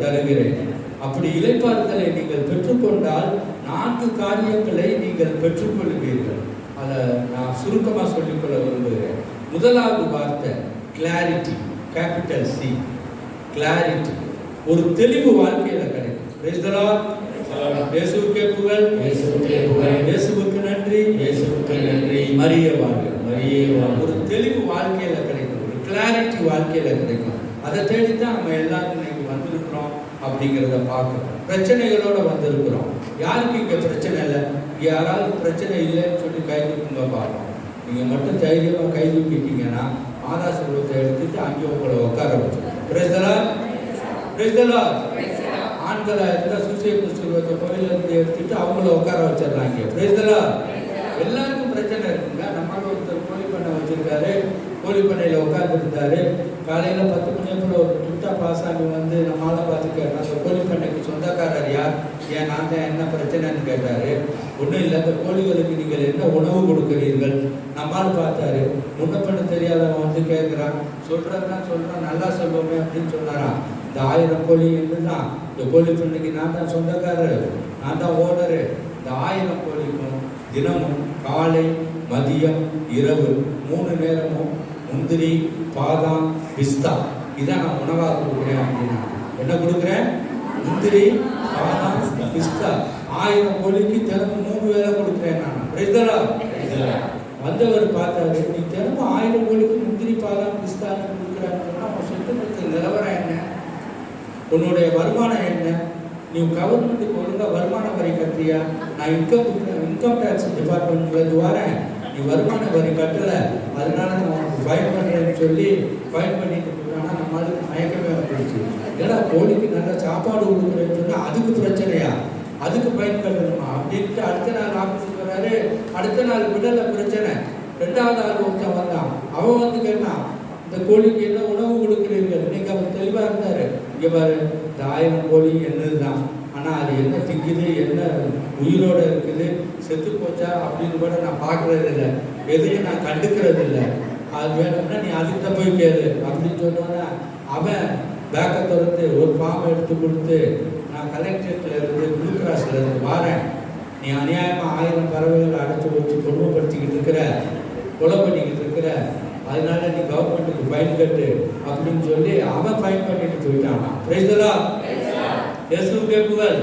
தருகிறேன். அப்படி இளைப்பாறுதலை நீங்கள் பெற்றுக்கொண்டால் 4 காரியங்களை நீங்கள் பெற்றுக்கொள்வீர்கள். அதை நான் சுருக்கமாக சொல்லிக்கொள்ள விரும்புகிறேன். முதலாவது வார்த்தை கிளாரிட்டி, கேபிட்டல் C, கிளாரிட்டி. ஒரு தெளிவு வாழ்க்கையில் கிடைக்கும். Price the Lord. இயேசுவுக்கே புகழ், இயேசுவுக்கு நன்றி, இயேசுவுக்கு நன்றி. மரியே வாழ்க, மரியே வாழ்க. ஒரு தெளிவு வாழ்க்கையில் கிடைக்கும், ஒரு கிளாரிட்டி வாழ்க்கையில் கிடைக்கும். அதை தேடித்தான் நம்ம எல்லாரும் இன்னைக்கு வந்திருக்கிறோம் அப்படிங்கிறத பார்க்கணும். பிரச்சனைகளோட வந்திருக்கிறோம். யாருக்கு இங்கே பிரச்சனை இல்லை? யாராவது பிரச்சனை இல்லைன்னு சொல்லி கை தூக்குங்க பார்ப்போம். நீங்கள் மட்டும் தைரியமாக கை தூக்கிட்டீங்கன்னா மாதா செல்வத்தை எடுத்துட்டு அங்கே உங்களை உட்கார வச்சு. Price the Lord, praise the Lord. ஆண்களாக இருந்தால் சுசேப்பு செல்வத்தை கோயிலிருந்து எடுத்துட்டு அவங்கள உட்கார வச்சிடலாங்க. Price the Lord. எல்லாருக்கும் பிரச்சனை இருக்குங்க. நம்மளால் ஒருத்தர் கோழி பண்ணை வச்சிருக்காரு, கோழி பண்ணையில் உட்காந்துருந்தாரு. காலையில் 10 மணி அப்புறம் ஒரு துட்டா பாசாமி நம்மளால் பார்த்து கேட்டார், அந்த கோழி பண்ணைக்கு சொந்தக்காரர் யார், ஏன் நான் தான் என்ன பிரச்சனைன்னு கேட்டார். ஒன்றும் இல்லை, அந்த கோழிகளுக்கு நீங்கள் என்ன உணவு கொடுக்குறீர்கள்? நம்மளால் பார்த்தாரு. முன்ன பண்ண தெரியாதவன் கேட்குறான், சொல்கிறதான் சொல்கிறான், நல்லா சொல்லுவோமே அப்படின்னு சொன்னாரான். இந்த 1000 கோழி தான் இந்த கோழி பண்ணைக்கு நான் தான் சொந்தக்காரர், நான் தான் ஓனரு. இந்த 1000 கோழிக்கும் தினமும் காலை மதியம் இரவு 3 நேரமும் முந்திரி பாதாம் பிஸ்தா இதான் நான் உணவாக கொடுக்குறேன். அப்படின்னா என்ன கொடுக்குறேன்? முந்திரி பாதாம் பிஸ்தா. 1000 கோழிக்கு தினமும் 3 வேளை கொடுக்குறேன் நான். Price the Lord. வந்தவர் பார்த்தாரு, நீ தினமும் 1000 கோழிக்கு முந்திரி பாதாம் பிஸ்தான்னு கொடுக்குறான்னு சொன்னால் அவன் சுத்தத்துக்கு நிலவரம் என்ன? உன்னுடைய வருமானம் என்ன? நீ கவர்மெண்ட்டுக்கு ஒழுங்காக வருமான வரி கட்டியா? நான் இன்கம் டேக்ஸ் டிபார்ட்மெண்ட்லேருந்து வரேன், நீ வருமான வரி கட்டலை, அதனால நான் உனக்கு ஃபைன் பண்ணுறேன்னு சொல்லி ஃபைன் பண்ணிட்டு போட்டானா நம்ம அதுக்கு மயக்கமே வந்துடுச்சு. ஏன்னா கோழிக்கு நல்லா சாப்பாடு கொடுக்குறேன்னு சொன்னால் அதுக்கு பிரச்சனையா, அதுக்கு ஃபைன் கட்டணுமா அப்படின்ட்டு அடுத்த நாள் ஆஃபீஸுக்கு வராரு. அடுத்த நாள் விடலை பிரச்சனை. ரெண்டாவது ஆள் ஒருத்தன் வந்தான். அவன் வந்து கேட்டான், இந்த கோழிக்கு என்ன உணவு கொடுக்குறீர்கள்? இன்னைக்கு அவர் தெளிவாக இருந்தார். இங்கே பாரு, இந்த 1000 கோழி என்னது தான், ஆனால் அது என்ன திங்குது, என்ன உயிரோடு இருக்குது, செத்து போச்சா அப்படின்னு கூட நான் பார்க்குறது இல்லை, எதையும் நான் கண்டுக்கிறது இல்லை. அது வேணும்னா நீ அதுக்கிட்ட போய் கேளு அப்படின்னு சொன்னோன்னா அவன் பேக்கை திறந்து ஒரு ஃபார்ம் எடுத்து கொடுத்து, நான் கலெக்டரேட்டில் இருந்து ப்ளூ கிராஸில் இருந்து வரேன், நீ அநியாயமாக 1000 பறவைகளை அடைச்சி வச்சு கொடுமைப்படுத்திக்கிட்டு இருக்கிற, கொலை பண்ணிக்கிட்டு இருக்கிற, அதனால நீ கவர்மெண்ட்டுக்கு ஃபைன் கட்டு அப்படின்னு சொல்லி அவன் ஃபைன் பண்ணிட்டு போயிட்டான். Price the Lord. இயேசுவுக்கே புகழ்.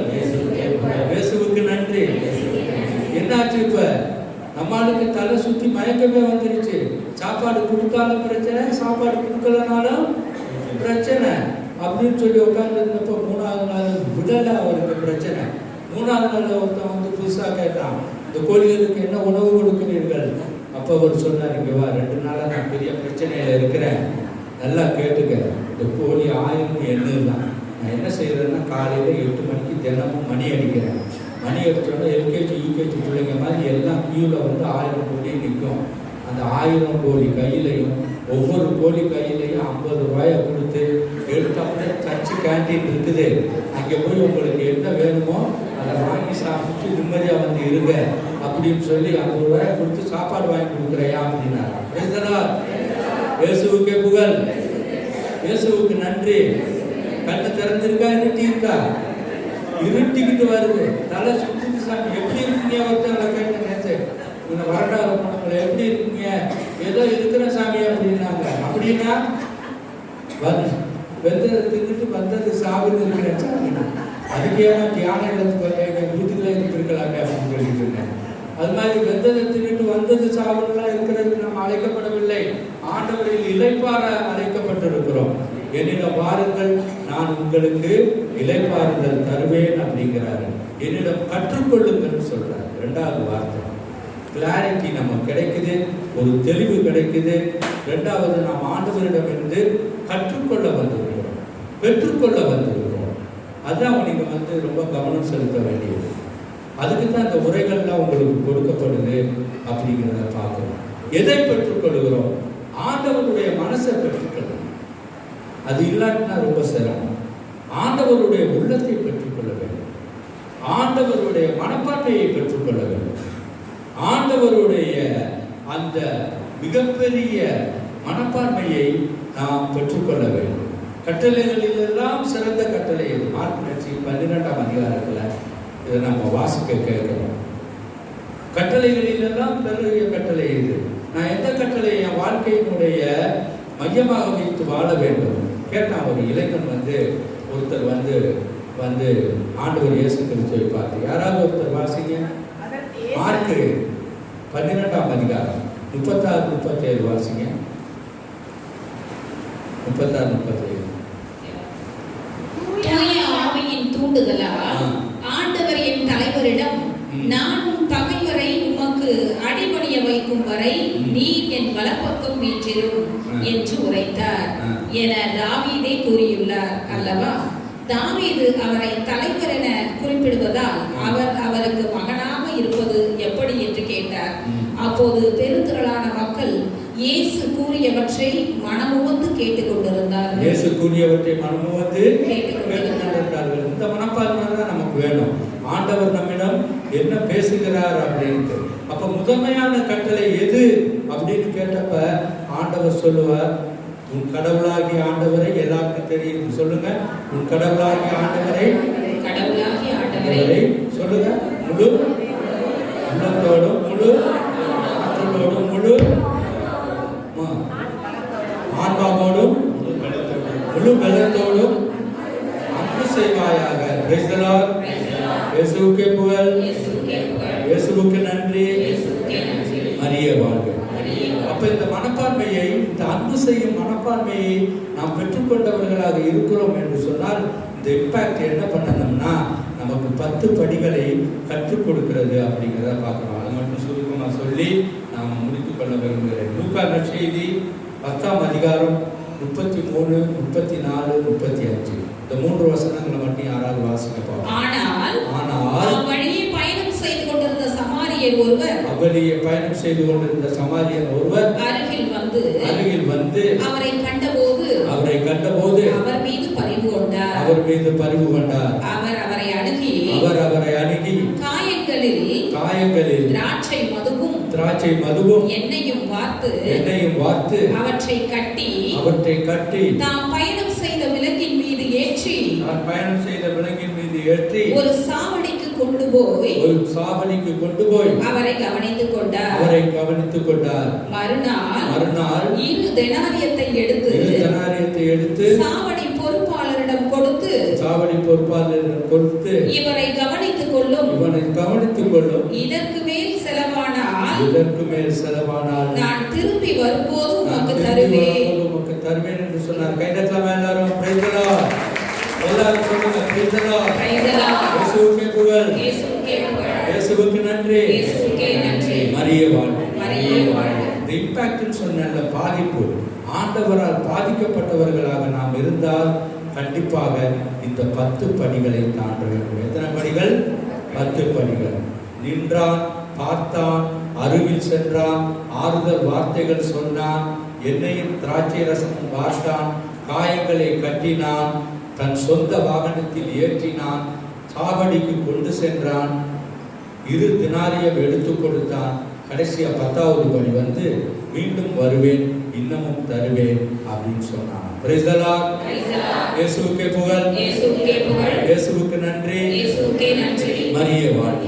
இயேசுவுக்கு நன்றி. என்னாச்சு? இப்ப நம்மளுக்கு தலை சுத்தி மயக்கமே வந்துருச்சு. சாப்பாடு கொடுத்தாலும் பிரச்சனை, சாப்பாடு கொடுக்கலனாலும் பிரச்சனை அப்படின்னு சொல்லி உட்கார்ந்து இருந்தப்போ 3வது நாள் விடலை அவருக்கு பிரச்சனை. 3வது நாள் ஒருத்தன் வந்து புதுசாக கேட்டான், இந்த கோழிகளுக்கு என்ன உணவு கொடுக்கிறீர்கள்? அப்போ அவர் சொன்னார், இங்கே வா, 2 நாளாக நான் பெரிய பிரச்சனையில் இருக்கிறேன், நல்லா கேட்டுக்க. இந்த கோழி 1000 எண்ணூறு தான். நான் என்ன செய்கிறேன்னா காலையில் 8 மணிக்கு தினமும் மணி அடிக்கிறேன். மணி அடித்தோன்னா எல்கேஜி யூகேஜி பிள்ளைங்க மாதிரி எல்லாம் கியூவில் வந்து 1000 கோழி நிற்கும். அந்த 1000 கோழி கையிலையும் ஒவ்வொரு கோழி கையிலையும் 50 ரூபாயை கொடுத்து எடுத்தாப்புல சர்ச்சு கேண்டீன் இருக்குது, அங்கே போய் உங்களுக்கு என்ன வேணுமோ அதை வாங்கி சாப்பிட்டு நிம்மதியாக வந்து இருங்க அப்படின்னு சொல்லி 50 ரூபாயை கொடுத்து சாப்பாடு வாங்கி கொடுக்குறையா அப்படின்னாரு. இயேசுவுக்கே புகழ். இயேசுவுக்கு நன்றி. கண்ணு திறந்திருக்கா, இருட்டி இருக்கா? இருட்டிக்கிட்டு வருது, தலை சுற்றுது. சாமி எப்படி இருக்கீங்க? ஒருத்தர் கேட்டு நேற்று இந்த வரண்டார போனவங்களை எப்படி இருக்கீங்க? ஏதோ இருக்கிற சாமி அப்படின்னாங்க. அப்படின்னா வெந்ததை தின்னுட்டு வந்தது சாப்பிட்டு இருக்கிற சாமி, அதுக்கே தியான இடத்துக்கு வீட்டுக்குள்ளே இருந்திருக்கலாமே அப்படின்னு சொல்லிட்டு இருந்தேன். அது மாதிரி வெந்ததை தின்னுட்டு வந்தது சாப்பிடலாம் இருக்கிறதுக்கு நம்ம அழைக்கப்படவில்லை. ஆண்டவரில் இளைப்பாற அழைக்கப்பட்டிருக்கிறோம். என்னிடம் பாருங்கள், நான் உங்களுக்கு இளைப்பாறுதல் தருவேன் அப்படிங்கிறாரு. என்னிடம் கற்றுக்கொள்ளுங்கன்னு சொல்றாரு. 2வது வார்த்தை கிளாரிட்டி நமக்கு கிடைக்குது, ஒரு தெளிவு கிடைக்குது. 2வது நாம் ஆண்டவரிடமிருந்து கற்றுக்கொள்ள வந்திருக்கிறோம், பெற்றுக்கொள்ள வந்திருக்கிறோம். அதுதான் நீங்க வந்து ரொம்ப கவனம் செலுத்த வேண்டியது. அதுக்கு தான் இந்த உரைகள்லாம் உங்களுக்கு கொடுக்கப்படுது அப்படிங்கிறத பார்க்கணும். எதை பெற்றுக்கொள்கிறோம்? ஆண்டவருடைய மனசை பெற்றுக்கொள்ளணும். அது இல்லாட்டினா ரொம்ப சிரமம். ஆண்டவருடைய உள்ளத்தை பெற்றுக்கொள்ள வேண்டும், ஆண்டவருடைய மனப்பான்மையை பெற்றுக்கொள்ள வேண்டும், ஆண்டவருடைய அந்த மிகப்பெரிய மனப்பான்மையை நாம் பெற்றுக்கொள்ள வேண்டும். கட்டளைகளில் எல்லாம் சிறந்த கட்டளை இது. மார்க் நற்செய்தி 12ஆம் அதிகாரத்தில் இதை நம்ம வாசிக்க கேட்கிறோம். கட்டளைகளில் எல்லாம் பெரிய கட்டளை இது. நான் எந்த கட்டளை என் வாழ்க்கையினுடைய மையமாக வைத்து வாழ வேண்டும் கேட்டான். ஒரு இளைஞன் வந்து ஒருத்தர் வந்து வந்து ஆண்டவர் இயேசு கிறிஸ்துவை பார்த்து, யாராவது ஒருத்தர் வாசிங்க. மார்க் 12ஆம் அதிகாரம் 36 37 வாசிங்க. 36 37. தூய ஆவியின் தூண்டுதலால் ஆண்டவர் என் தலைவரிடம், நானும் பகைவரை உமக்கு அடிபணிய வைக்கும் வரை நீர் என் வலப்பக்கம் வீற்றிரும் என்று உரைத்தார் என தாவீதே கூறியுள்ளார் அல்லவா? தாவீது அவரை தலைவர் என குறிப்பிடுவதால் அவர் அவருக்கு மகனாக இருப்பது எப்படி என்று கேட்டார். அப்போது பெருந்திரளான மக்கள் இயேசு கூறியவற்றை மனமுவந்து கேட்டுக்கொண்டிருந்தார்கள். இயேசு கூறியவற்றை மனமுவந்து கேட்டுக்கொண்டிருந்தார்கள். இந்த மனப்பான்மை தான் நமக்கு வேணும். ஆண்டவர் நம்மிடம் என்ன பேசுகிறார் அப்படின்ட்டு. அப்ப முதன்மையான கட்டளை எது அப்படின்னு கேட்டப்ப ஆண்டவர் சொல்லுவார், உன் கடவுளாகி ஆண்டவரை. எல்லாருக்கும் தெரியும், சொல்லுங்க. உன் கடவுளாகி ஆண்டவரை, கடவுளாகி ஆண்டவரை சொல்லுங்க. முழு உள்ளத்தோடும் முழு ஆற்றலோடும் முழு ஆன்மாவோடும் முழு பலத்தோடும் அன்பு செய்வாயாக. Price the Lord. இயேசுவுக்கே புகழ். இயேசுவுக்கு நன்றி. மரியே வாழ்க. அப்ப இந்த மனப்பான்மையை, இந்த அன்பு செய்யும் மனப்பான்மையை நாம் பெற்றுக்கொண்டவர்களாக இருக்கிறோம் என்று சொன்னால் இந்த இம்பாக்ட் என்ன பண்ணணும்னா நமக்கு 10 படிகளை கற்றுக் கொடுக்கிறது அப்படிங்கிறத பார்க்கணும். அதை மட்டும் சுருக்கமாக சொல்லி நாம் முடித்துக் கொள்ள விரும்புகிறேன். லூக்கா நற்செய்தி 10ஆம் அதிகாரம் 33, 34, 35 இந்த 3 வசனங்களை மட்டும் யாராவது வாசிக்க பார்ப்போம். ஆனால் வழியே பயணம் செய்து கொண்டிருந்த சமாரியர் ஒருவர் அருகில் வந்து அவரை கண்டபோது அவர் மீது பரிவு கொண்டார். அவர் அவரை அணுகி காயங்களில் திராட்சை மதுவும் எண்ணெயும் வார்த்து அவற்றை கட்டி தாம் பயணம் செய்த விலங்கின் மீது ஏற்றி ஒரு சாவடிக்கு கொண்டு போய் அவரை கவனித்துக் கொண்டார். மறுநாள் 2 தெனாரியத்தை எடுத்து சாவடி பொறுப்பாளரிடம் கொடுத்து இவரை கவனித்துக் கொள்ளும். இதற்கு மேல் செலவானால் நான் திரும்பி வரும்போது உமக்கு தருவேன் என்று சொன்னார். கைதட்டலாம் எல்லாரும். Price the Lord. எல்லாரும் சொல்லுங்க பிரைஸ் தி லார்ட். இயேசுவுக்கே புகழ். இயேசுவுக்கு நன்றி. மரியே வாழ்க. இந்த இம்பாக்ட்னு சொன்ன பாதிப்பு, ஆண்டவரால் பாதிக்கப்பட்டவர்களாக நாம் இருந்தால் கண்டிப்பாக இந்த 10 படிகளை தாண்ட வேண்டும். எத்தனை படிகள்? 10 படிகள். நின்றான், பார்த்தான், அருகில் சென்றான், ஆறுதல் வார்த்தைகள் சொன்னான், எண்ணெயும் திராட்சை ரசமும் வார்த்தான், காயங்களை கட்டினான், தன் சொந்த வாகனத்தில் ஏற்றினான், சாவடிக்கு கொண்டு சென்றான், 2 தினாரியம் எடுத்து கொடுத்தான். கடைசியா 10வது படி வந்து மீண்டும் வருவேன், இன்னமும் தருவேன் அப்படின்னு சொன்னான். Price the Lord. இயேசுவுக்கே புகழ். இயேசுவுக்கு நன்றி. மரியே வாழ்க.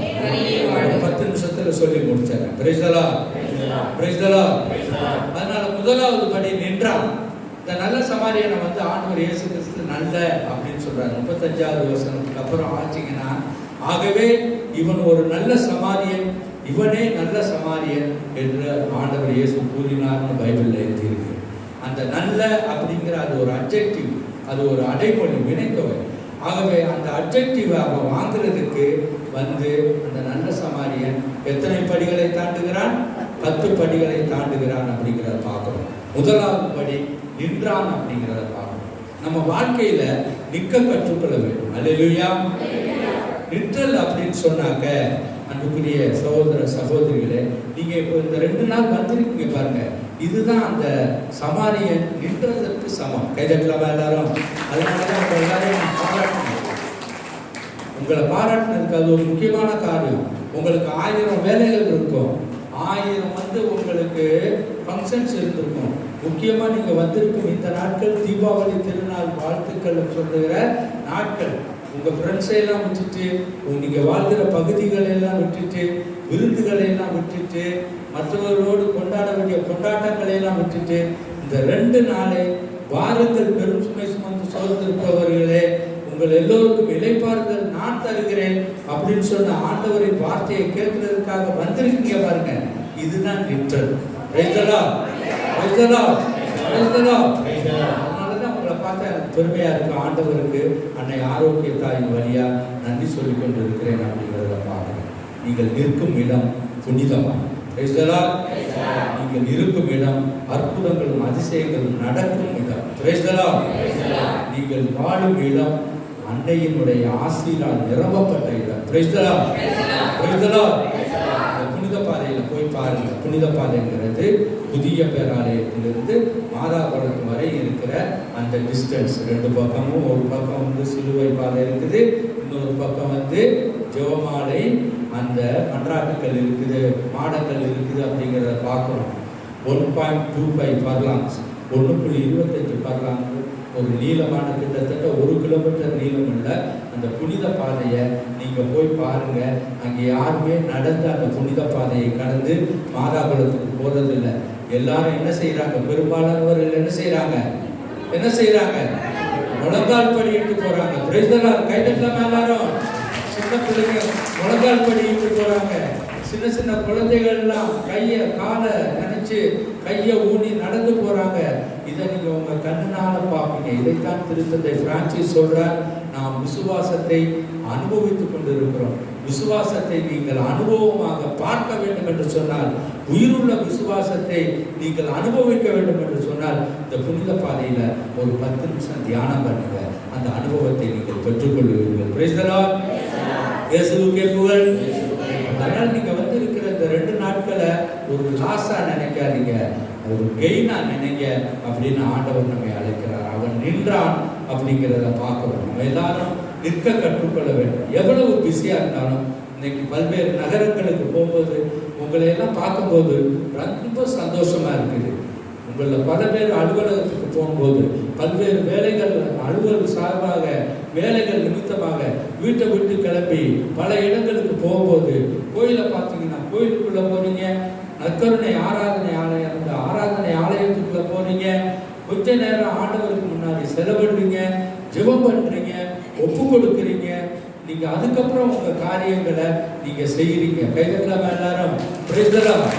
10 நிமிஷத்துல சொல்லி முடிச்சேன். Price the Lord. அதனால முதலாவது படி நின்றான். இந்த நல்ல சமாரியனை வந்து ஆண்டவர் இயேசு கிறிஸ்து நல்ல அப்படின்னு சொல்றாரு. 35வது வசனத்துக்கு அப்புறம் ஆச்சுங்கன்னா, ஆகவே இவன் ஒரு நல்ல சமாரியன், இவனே நல்ல சமாரியன் என்று ஆண்டவர் இயேசு கூறினார்னு பைபிள்ல எழுதியிருக்கு. அந்த நல்ல அப்படிங்கிற அது ஒரு அட்ஜெக்டிவ், அது ஒரு அடைமொழி, வினைத்தொகை. ஆகவே அந்த அட்ஜெக்டிவ் அவன் வாங்குறதுக்கு வந்து அந்த நல்ல சமாரியன் எத்தனை படிகளை தாண்டுகிறான்? 10 படிகளை தாண்டுகிறான் அப்படிங்கிறத பார்க்கணும். முதலாவது படி நின்றான் அப்படிங்கிறத பார்க்கணும். நம்ம வாழ்க்கையில நிற்க கற்றுக்கொள்ள வேண்டும். அல்லேலூயா. நிற்றல் அப்படின்னு சொன்னாக்க, அன்புக்குரிய சகோதர சகோதரிகளே, நீங்க இப்போ இந்த 2 நாள் வந்திருக்கீங்க பாருங்க, இதுதான் அந்த சமாரியன் நின்றதற்கு சமம். கைதட்டலாமா எல்லாரும்? அதனாலதான் உங்க எல்லாரையும் பாராட்டணும். உங்களை பாராட்டினதுக்கு அது ஒரு முக்கியமான காரியம். உங்களுக்கு 1000 வேலைகள் இருக்கும், 1000 வந்து உங்களுக்கு ஃபங்க்ஷன்ஸ் இருந்திருக்கும். முக்கியமா நீங்க வந்திருக்கும் இந்த நாட்கள் தீபாவளி திருநாள் வாழ்த்துக்கள் சொல்லுகிற நாட்கள். உங்க ஃப்ரெண்ட்ஸை எல்லாம் விட்டுட்டு, நீங்க வாழ்கிற பகுதிகளை எல்லாம் விட்டுட்டு, விருந்துகளை எல்லாம் விட்டுட்டு, மற்றவர்களோடு கொண்டாட வேண்டிய கொண்டாட்டங்களை எல்லாம் விட்டுட்டு, இந்த 2 நாளை வாருங்கள் பெரும் சுமை சுமந்து சோர்ந்திருப்பவர்களே, உங்கள் எல்லோருக்கும் இளைப்பாறுதல் நான் தருகிறேன் அப்படின்னு சொன்ன ஆண்டவரின் வார்த்தையை கேட்கிறதுக்காக வந்திருக்கீங்க பாருங்க. இதுதான் நிற்றல். அதனாலதான் உங்களை பார்த்தா எனக்கு பெருமையா இருக்கு. ஆண்டவருக்கு அன்னை ஆரோக்கிய தாயின் வழியா நன்றி சொல்லிக் கொண்டிருக்கிறேன் அப்படிங்கிறத பாருங்க. நீங்கள் நிற்கும் இடம் புனிதமா. நீங்கள் இருக்கும் இடம் அற்புதங்களும் அதிசயங்களும் நடக்கும் இடம். நீங்கள் வாழும் இடம் அன்னையினுடைய ஆசீரால் நிரம்பப்பட்ட இடம். புனித பாதையில போய் பாருங்க. புனித பாதைங்கிறது புதிய பேராலயத்திலிருந்து மாதாபுரம் வரை இருக்கிற அந்த டிஸ்டன்ஸ். 2 பக்கமும், ஒரு பக்கம் வந்து சிலுவை பாதை இருக்குது, இன்னொரு பக்கம் வந்து ஜெபமாலை, அந்த மன்றாட்டுக்கள் இருக்குது, மாடங்கள் இருக்குது அப்படிங்கிறத பார்க்கணும். 1.25 பர்லாங்ஸ், 1.25 பர்லாங்ஸ் ஒரு நீளமான, கிட்டத்தட்ட 1 கிலோமீட்டர் நீளம் உள்ள அந்த புனித பாதையை நீங்க போய் பாருங்க. அங்கே யாருமே நடந்து அந்த புனித பாதையை கடந்து மாதாபுரத்துக்கு போறதில்லை. எல்லாரும் என்ன செய்யறாங்க? பெரும்பாலானவர்கள் என்ன செய்யறாங்க? முழங்கால் படிட்டு போறாங்க. கைதட்டலாம் எல்லாரும். சின்ன பிள்ளைங்க முழங்கால் படிட்டு போறாங்க. சின்ன குழந்தைகள்லாம் கையை காலை நினைச்சு கையை ஊனி நடந்து போறாங்க. இதை நீங்க உங்க கண்ணுனால பார்ப்பீங்க. இதைத்தான் திருத்தந்தை பிரான்சிஸ் சொல்றார். நான் நாம் விசுவாசத்தை அனுபவித்துக் கொண்டிருக்கிறோம். விசுவாசத்தை நீங்கள் அனுபவமாக பார்க்க வேண்டும் என்று சொன்னால், உயிருள்ள விசுவாசத்தை நீங்கள் அனுபவிக்க வேண்டும் என்று சொன்னால், இந்த புனித பாதையில ஒரு 10 நிமிஷம் தியானம் பண்ணுங்க. அந்த அனுபவத்தை நீங்கள் பெற்றுக்கொள்வீர்கள். Price the Lord. இயேசுவுக்கே புகழ். அதனால் நீங்க வந்து இருக்கிற இந்த 2 நாட்களை ஒரு லாஸா நினைக்காதீங்க, ஒரு கெயினா நினைங்க அப்படின்னு ஆண்டவர் நம்மை அழைக்கிறார். அவன் நின்றான் அப்படிங்கிறத பார்க்கணும். நம்ம எல்லாரும் நிற்க கற்றுக்கொள்ள வேண்டும். எவ்வளவு பிஸியா இருந்தாலும் இன்னைக்கு பல்வேறு நகரங்களுக்கு போகும்போது உங்களை எல்லாம் பார்க்கும்போது ரொம்ப சந்தோஷமா இருக்குது. உங்களில் பல பேர் அலுவலகத்துக்கு போகும்போது பல்வேறு வேலைகள், அலுவலக சார்பாக வேலைகள் நிமித்தமாக வீட்டை விட்டு கிளம்பி பல இடங்களுக்கு போகும்போது கோயிலை பார்த்தீங்கன்னா கோயிலுக்குள்ள போறீங்க, நற்கருணை ஆராதனை ஆலயம், அந்த ஆராதனை ஆலயத்துக்குள்ள போறீங்க, கொஞ்ச நேரம் ஆண்டவருக்கு முன்னாடி செலவிடுறீங்க, ஜெபம் பண்றீங்க, ஒப்பு கொடுக்குறீங்க. நீங்க அதுக்கப்புறம் உங்க காரியங்களை நீங்க செய்யறீங்க. கைதட்டலாமா எல்லாரும்? Price the Lord.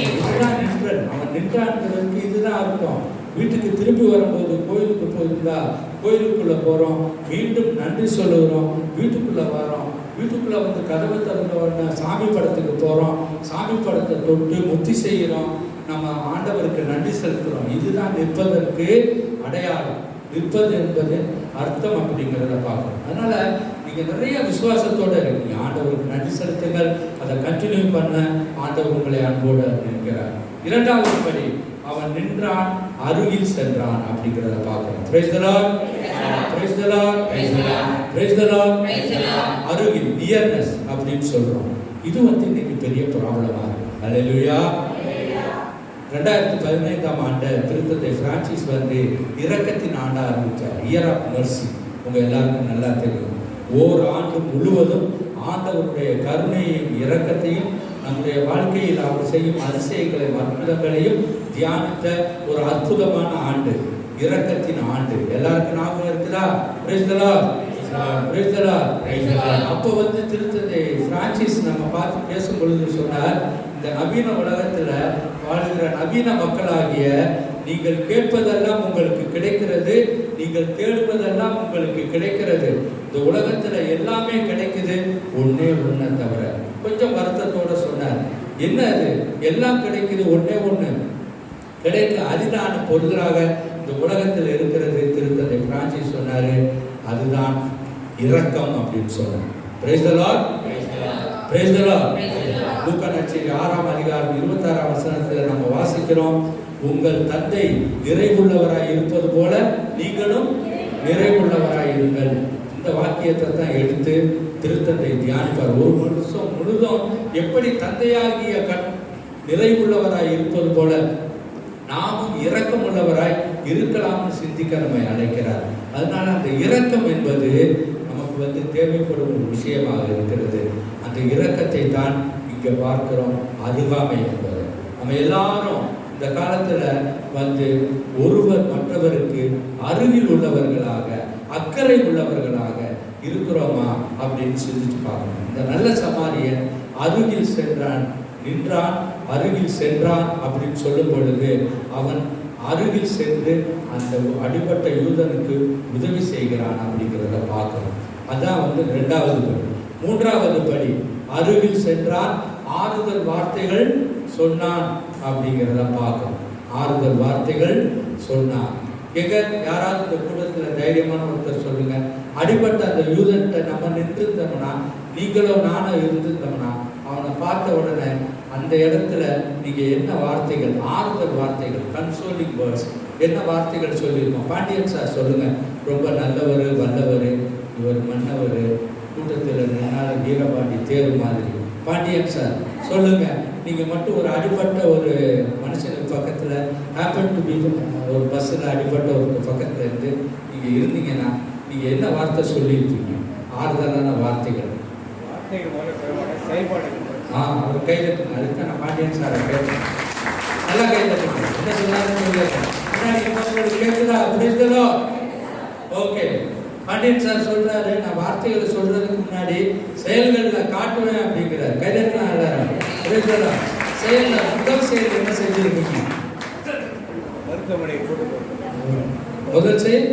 இதுதான் நின்றல். அவன் நின்றான்ங்கிறதுக்கு இதுதான் அர்த்தம். வீட்டுக்கு திரும்பி வரும்போது கோயிலுக்கு போயிருந்தா கோயிலுக்குள்ள போறோம், மீண்டும் நன்றி சொல்லுகிறோம், வீட்டுக்குள்ள வரோம், வீட்டுக்குள்ள வந்து கதவை திறந்த உடனே சாமி படத்துக்கு போறோம், சாமி படத்தை தொட்டு முத்தி செய்கிறோம், நம்ம ஆண்டவருக்கு நன்றி செலுத்துறோம். இதுதான் நிற்பதற்கு அடையாளம். நிற்பது என்பது அர்த்தம் அப்படிங்கிறத பார்க்கணும். அதனால நீங்க நிறைய விசுவாசத்தோட இருக்கீங்க. ஆண்டவருக்கு நன்றி செலுத்துங்கள். அதை கண்டினியூ பண்ண ஆண்டவர் உங்களை அன்போடு நிற்கிறார். 2வது படி, அவன் நின்றான், அருகில் சென்றான் அப்படிங்கிறத பார்க்கணும். Price the Lord. Praise the Lord. Praise the Lord. அருகில், நியர்னஸ் அப்படின்னு சொல்றோம். இது வந்து இன்னைக்கு பெரிய ப்ராப்ளமா இருக்கு. ஹல்லேலூயா. 2015ஆம் ஆண்டு திருத்தந்தை பிரான்சிஸ் வந்து இரக்கத்தின் ஆண்டா ஆரம்பித்தார். Year of mercy. உங்க எல்லாருக்கும் நல்லா தெரியும். ஓராண்டு முழுவதும் ஆண்டவருடைய கருணையையும் இரக்கத்தையும் நம்முடைய வாழ்க்கையில் அவர் செய்யும் அதிசயங்களையும் அற்புதங்களையும் தியானித்த ஒரு அற்புதமான ஆண்டு, இரக்கத்தின் ஆண்டு. எல்லாருக்கும் ஞாபகம் இருக்குதா? Price the Lord. Praise the Lord. அப்போ வந்து திருத்தந்தை பிரான்சிஸ் நம்ம பார்த்து பேசும் பொழுது சொன்னார், இந்த நவீன உலகத்துல வாழ்கிற நவீன மக்களாகிய நீங்கள் கேட்பதெல்லாம் உங்களுக்கு கிடைக்கிறது, நீங்கள் தேடுவதெல்லாம் உங்களுக்கு கிடைக்கிறது. இந்த உலகத்துல எல்லாமே கிடைக்குது, ஒன்னே ஒன்றை தவிர. கொஞ்சம் வருத்தத்தோட சொன்னார், என்ன அது? எல்லாம் கிடைக்குது, ஒன்னே ஒண்ணு கிடைக்க அரிதான பொருளாக இந்த உலகத்தில் இருக்கிறது. திருத்தந்தை பிரான்சிஸ் சொன்னாரு, அதுதான் இரக்கம் அப்படின்னு சொன்னார். Praise the Lord. Praise the Lord. லூக்கா நற்செய்தி 6ஆம் அதிகாரம் 26ஆம் வசனத்தில் நம்ம வாசிக்கிறோம், உங்கள் தந்தை நிறைவுள்ளவராய் இருப்பது போல நீங்களும் நிறைவுள்ளவராய் இருங்கள். இந்த வாக்கியத்தை தான் எடுத்து திருத்தந்தை தியானிப்பார். ஒரு வருஷம் முழுதும் எப்படி தந்தையாகிய நிறைவுள்ளவராய் இருப்பது போல நாமும் இரக்கம் உள்ளவராய் இருக்கலாம்னு சிந்திக்க நம்மை அழைக்கிறார். அதனால அந்த இரக்கம் என்பது நமக்கு வந்து தேவைப்படும் ஒரு விஷயமாக இருக்கிறது. அந்த இரக்கத்தை தான் இங்க பார்க்கிறோம், அருகாமை என்பது. நம்ம எல்லாரும் இந்த காலத்துல வந்து ஒருவர் மற்றவருக்கு அருகில் உள்ளவர்களாக, அக்கறை உள்ளவர்களாக இருக்கிறோமா அப்படின்னு சிந்திச்சு பார்க்கணும். இந்த நல்ல சமாரியன் அருகில் சென்றான், நின்றான், அருகில் சென்றான் அப்படின்னு சொல்லும் பொழுது அவன் அருகில் சென்று அந்த அடிபட்ட யூதனுக்கு உதவி செய்கிறான் அப்படிங்கிறத பார்க்கணும். அதான் வந்து 2வது படி. 3வது படி, அருகில் சென்றான், ஆறுதல் வார்த்தைகள் சொன்னான் அப்படிங்கிறத பார்க்கணும். ஆறுதல் வார்த்தைகள் சொன்னான். எங்க யாராவது இந்த கூட்டத்தில் தைரியமான ஒருத்தர் சொல்லுங்க, அடிபட்ட அந்த யூதன்கிட்ட நம்ம நின்றுருந்தோம்னா, நீங்களோ நானும் இருந்திருந்தோம்னா, அவனை பார்த்த உடனே அந்த இடத்துல நீங்க என்ன வார்த்தைகள், ஆறுதல் வார்த்தைகள், கன்சோலிங் வேர்ட்ஸ், என்ன வார்த்தைகள் சொல்லியிருக்கோம்? பாண்டியன் சார் சொல்லுங்க. ரொம்ப நல்லவர், வல்லவர், இவர் மன்னவர், கூட்டத்தில் நின்னால் வீரபாண்டி தேர் மாதிரி. பாண்டியன் சார் சொல்லுங்க. நீங்க மட்டும் ஒரு அடிபட்ட ஒரு மனுஷனுக்கு பக்கத்துல ஹேப்பன் டு பி ஒரு பஸ்ஸில் அடிபட்ட ஒரு பக்கத்துல இருந்து நீங்க இருந்தீங்கன்னா நீங்க என்ன வார்த்தை சொல்லியிருக்கீங்க? ஆறுதலான வார்த்தைகள். அவர் கையில் இருக்குங்க. அதுக்கு நான் பாண்டியன் சாரை கேட்டேன். நல்லா கையில் இருக்குங்க. என்ன சொன்னாலும் முன்னாடி கேட்குதா? அப்படி இருக்குதோ? ஓகே. பாண்டியன் சார் சொல்றாரு, நான் வார்த்தைகளை சொல்றதுக்கு முன்னாடி செயல்களில் காட்டுவேன் அப்படிங்கிறார். கைதட்டலாம் எல்லாரும். செயல்ல முதல் செயல் என்ன செஞ்சிருக்கீங்க? முதல் செயல்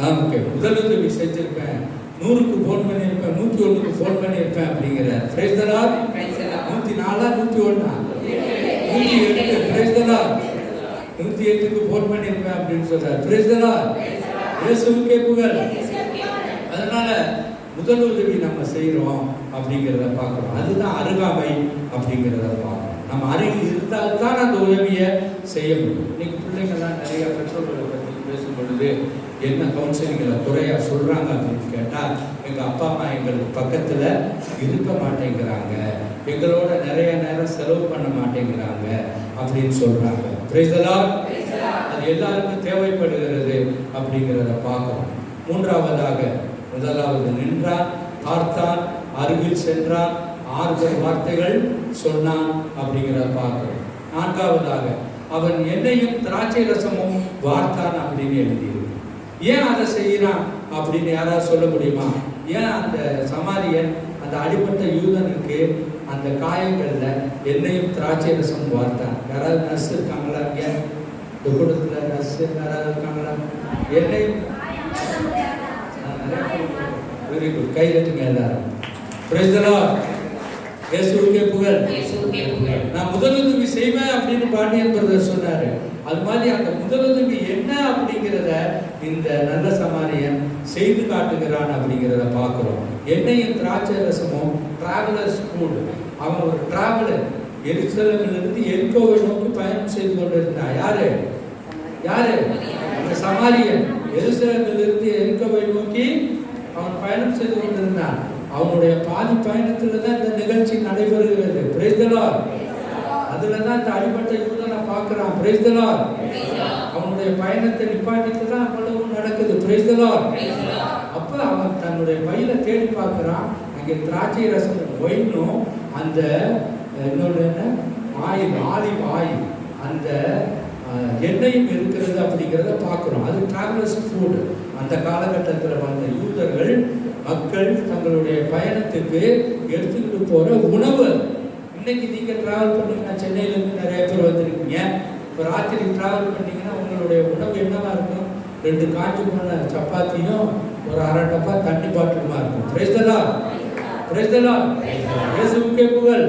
ஓகே, முதலுதவி செஞ்சிருப்பேன், 100க்கு ஃபோன் பண்ணியிருப்பேன், 101க்கு ஃபோன் பண்ணியிருப்பேன் அப்படிங்கிற. Praise the Lord. 104 101 108 praise the Lord. 108க்கு ஃபோன் பண்ணியிருப்பேன் அப்படின்னு சொல்றார். Praise the Lord. இயேசுவுக்கே புகழ். அதனால முதலுதவி நம்ம செய்கிறோம் அப்படிங்கிறத பார்க்குறோம். அதுதான் அருகாமை அப்படிங்கிறத பார்க்குறோம். நம்ம அருகில் இருந்தால்தான் அந்த உதவியை செய்ய முடியும். இன்னைக்கு பிள்ளைங்கள்லாம் நிறைய பெற்றோர்களை பற்றி பேசும் பொழுது என்ன கவுன்சிலிங்கில் குறையா சொல்கிறாங்க அப்படின்னு கேட்டால், எங்கள் அப்பா அம்மா எங்களுக்கு பக்கத்தில் இருக்க மாட்டேங்கிறாங்க, எங்களோட நிறைய நேரம் செலவு பண்ண மாட்டேங்கிறாங்க அப்படின்னு சொல்கிறாங்க. Price the Lord. அது எல்லாருக்கும் தேவைப்படுகிறது அப்படிங்கிறத பார்க்குறோம். மூன்றாவதாக, முதலாவது நின்றான், பார்த்தான், அருகில் சென்றான், ஆறுதல் வார்த்தைகள் சொன்னான் அப்படிங்கிறத பார்க்கிறோம். நான்காவதாக, அவன் எண்ணெயும் திராட்சை ரசமும் வார்த்தான் அப்படின்னு எழுதியிருக்கு. ஏன் அதை செய்யறான் அப்படின்னு யாராவது சொல்ல முடியுமா? ஏன் அந்த சமாரியன், அந்த அடிப்பட்ட யூதனுக்கு அந்த காயங்கள்ல எண்ணெயும் திராட்சை ரசம் வார்த்தான்? யாராவது நர்ஸ் இருக்காங்களா? ஏன் இந்த கூட்டத்தில் நர்ஸ் யாராவது இருக்காங்களா? எண்ணெயும் வெரி குட், கை தட்டுங்க எல்லாரும். Price the Lord. இயேசுவுக்கே புகழ். நான் முதலுதவி செய்வேன் அப்படின்னு பாண்டியன் பிரதர் சொன்னாரு. அது மாதிரி அந்த முதலுதவி என்ன அப்படிங்கிறத இந்த நல்ல சமாரியன் செய்து காட்டுகிறான் அப்படிங்கிறத பார்க்கிறோம். எண்ணெயும் திராட்சை ரசமும் டிராவலர்ஸ் ஃபுட். அவன் ஒரு டிராவலர், எருசலேமிலிருந்து எரிகோவை நோக்கி பயணம் செய்து கொண்டிருந்தான். யாரு? அந்த சமாரியன் எருசலேமிலிருந்து எரிகோவை நோக்கி அவன் பயணம் செய்து கொண்டிருந்தான். அவனுடைய பாதி பயணத்துல தான் இந்த நிகழ்ச்சி நடைபெறுகிறது. Price the Lord. அதுல தான் இந்த அடிப்பட்ட யூதனை பார்க்கிறான். Price the Lord. அவனுடைய பயணத்தை நிப்பாட்டிட்டு தான் அவ்வளவு நடக்குது. Price the Lord. அப்ப அவன் தன்னுடைய பையில தேடி பார்க்கிறான். அங்கே திராட்சை ரசம், ஒயினும் அந்த இன்னொன்று என்ன, ஆலிவ் ஆயில், அந்த எண்ணெயும் இருக்கிறது அப்படிங்கிறத பார்க்குறோம். அது டிராவலர்ஸ் ஃபுட். அந்த காலகட்டத்தில் வந்த யூதர்கள் மக்கள் தங்களுடைய பயணத்துக்கு எடுத்துக்கிட்டு போற உணவு. இன்னைக்கு நீங்க டிராவல் பண்ணீங்கன்னா, சென்னையிலேருந்து நிறைய பேர் வந்திருக்கீங்க, இப்போ ராத்திரி டிராவல் பண்ணீங்கன்னா உங்களுடைய உணவு என்னவா இருக்கும்? 2 காய்ச்சி போன சப்பாத்தியும் ஒரு அரை டப்பா தண்ணி பாட்டிலுமா இருக்கும். Price the Lord. Praise the Lord. இயேசுவுக்கே புகழ்.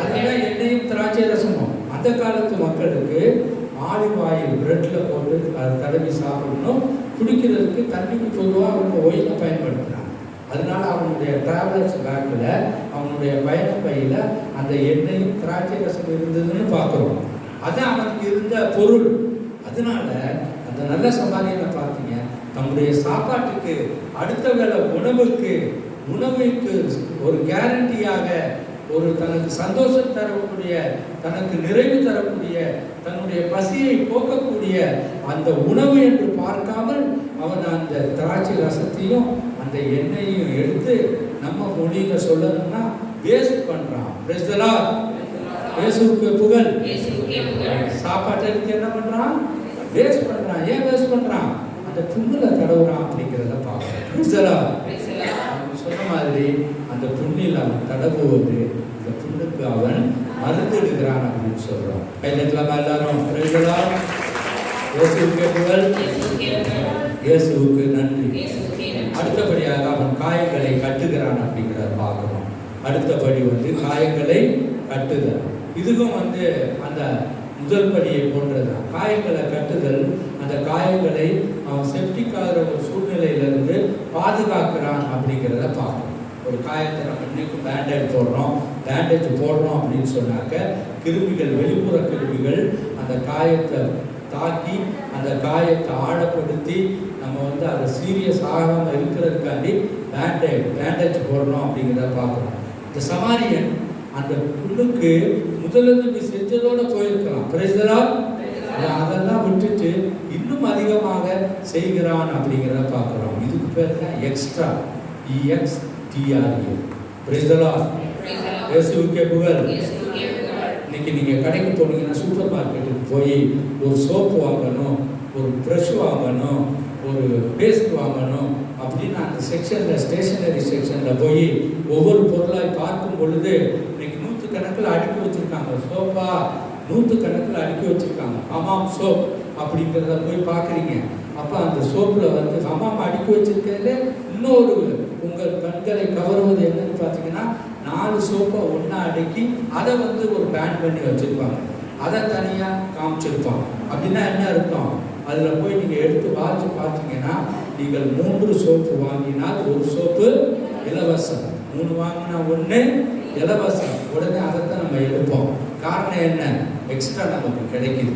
அதுதான் எண்ணெயும் திராட்சை ரசமும். அந்த காலத்து மக்களுக்கு ஆலிவ் ஆயில் பிரெட்ல போட்டு அதை தடவி சாப்பிடணும். குடிக்கிறதுக்கு தண்ணிக்கு பொதுவாக அவங்க ஒயினை பயன்படுத்துகிறாங்க. அதனால அவனுடைய டிராவலர்ஸ் பேக்கில், அவனுடைய பயண பையில அந்த எண்ணெயும் திராட்சை ரசம் இருந்ததுன்னு பார்க்குறோம். அதுதான் அவனுக்கு இருந்த பொருள். அதனால அந்த நல்ல சமாரியனை பார்த்தீங்க, தன்னுடைய சாப்பாட்டுக்கு, அடுத்த வேளை உணவுக்கு ஒரு கேரண்டியாக, ஒரு தனக்கு சந்தோஷம் தரக்கூடிய, தனக்கு நிறைவு தரக்கூடிய, தன்னுடைய பசியை போக்கக்கூடிய அந்த உணவு என்று பார்க்காமல் அவன் அந்த திராட்சை ரசத்தையும் அந்த எண்ணெயையும் எடுத்து, நம்ம மொழியில சொல்லணும்னா வேஸ்ட் பண்றான். Price the Lord. இயேசுவுக்கு புகழ். சாப்பாட்டை எடுத்து என்ன பண்றான்? வேஸ்ட் பண்றான். ஏன் வேஸ்ட் பண்றான்? அந்த புண்ணுல தடவுறான் அப்படிங்கிறத பார்க்கிறோம். Price the Lord. சொன்ன மாதிரி அந்த புண்ணில் அவன் தடவுவது, இந்த புண்ணுக்கு அவன் மருந்து எடுக்கிறான் அப்படின்னு சொல்றோம். கைதட்டலாமா எல்லாரும்? Price the Lord. இயேசுவுக்கு புகழ். இயேசுவுக்கு நன்றி. அடுத்தபடியாக அவன் காயங்களை கட்டுகிறான் அப்படிங்கிறத பார்க்கிறோம். அடுத்தபடி காயங்களை கட்டுதல். இதுவும் அந்த முதல் படியை போன்றதுதான். காயங்களை கட்டுதல், அந்த காயங்களை அவன் செப்டிக் ஆகிற ஒரு சூழ்நிலையிலிருந்து பாதுகாக்கிறான் அப்படிங்கிறத பார்க்கணும். ஒரு காயத்தை நம்ம இன்னைக்கும் பேண்டேஜ் போடுறோம் அப்படின்னு சொன்னாக்க, கிருமிகள், வெளிப்புற கிருமிகள் அந்த காயத்தை தாக்கி அந்த காயத்தை ஆழப்படுத்தி நம்ம அதை சீரியஸ் ஆகாமல் இருக்கிறதுக்காண்டி பேண்டேஜ் போடணும் அப்படிங்கிறத பார்க்குறோம். இந்த சமாரியன் அந்த புண்ணுக்கு முதலுதவி செஞ்சதோட போயிருக்கலாம். Price the Lord. அதெல்லாம் விட்டுட்டு இன்னும் அதிகமாக செய்கிறான் அப்படிங்கிறத பார்க்குறோம். இதுக்கு பேர் தான் extra, EXTRA. Price the Lord. இயேசுவுக்கே புகழ். இன்னைக்கு நீங்கள் கடைக்கு போனீங்கன்னா, சூப்பர் மார்க்கெட்டுக்கு போய் ஒரு சோப்பு வாங்கணும், ஒரு ப்ரஷ் வாங்கணும், ஒரு பேஸ்ட் வாங்கணும் அப்படின்னு அந்த செக்ஷனில், ஸ்டேஷனரி செக்ஷனில் போய் ஒவ்வொரு பொருளாய் பார்க்கும் பொழுது இன்னைக்கு 100 கணக்கில் அடுக்கி வச்சுருக்காங்க. சோப்பா 100 கணக்கில் அடுக்கி வச்சுருக்காங்க. ஆமாம், சோப் அப்படிங்கிறத போய் பார்க்குறீங்க. அப்போ அந்த சோப்பில் வந்து அம்மா அடுக்கி வச்சிருக்கிறதுல இன்னொரு உங்கள் கண்களை கவருவது என்னன்னு பார்த்தீங்கன்னா 4 சோப்பை ஒன்றா அடுக்கி அதை வந்து ஒரு பேன் பண்ணி வச்சுருப்பாங்க, அதை தனியாக காமிச்சிருப்பான். அப்படின்னா என்ன அர்த்தம்? அதில் போய் நீங்கள் எடுத்து வாட்சி பார்த்தீங்கன்னா நீங்கள் 3 சோப்பு வாங்கினால் 1 சோப்பு இலவசம், 3 வாங்கினா 1 இலவசம். உடனே அதைத்தான் நம்ம எடுப்போம். காரணம் என்ன? எக்ஸ்ட்ரா நமக்கு கிடைக்குது.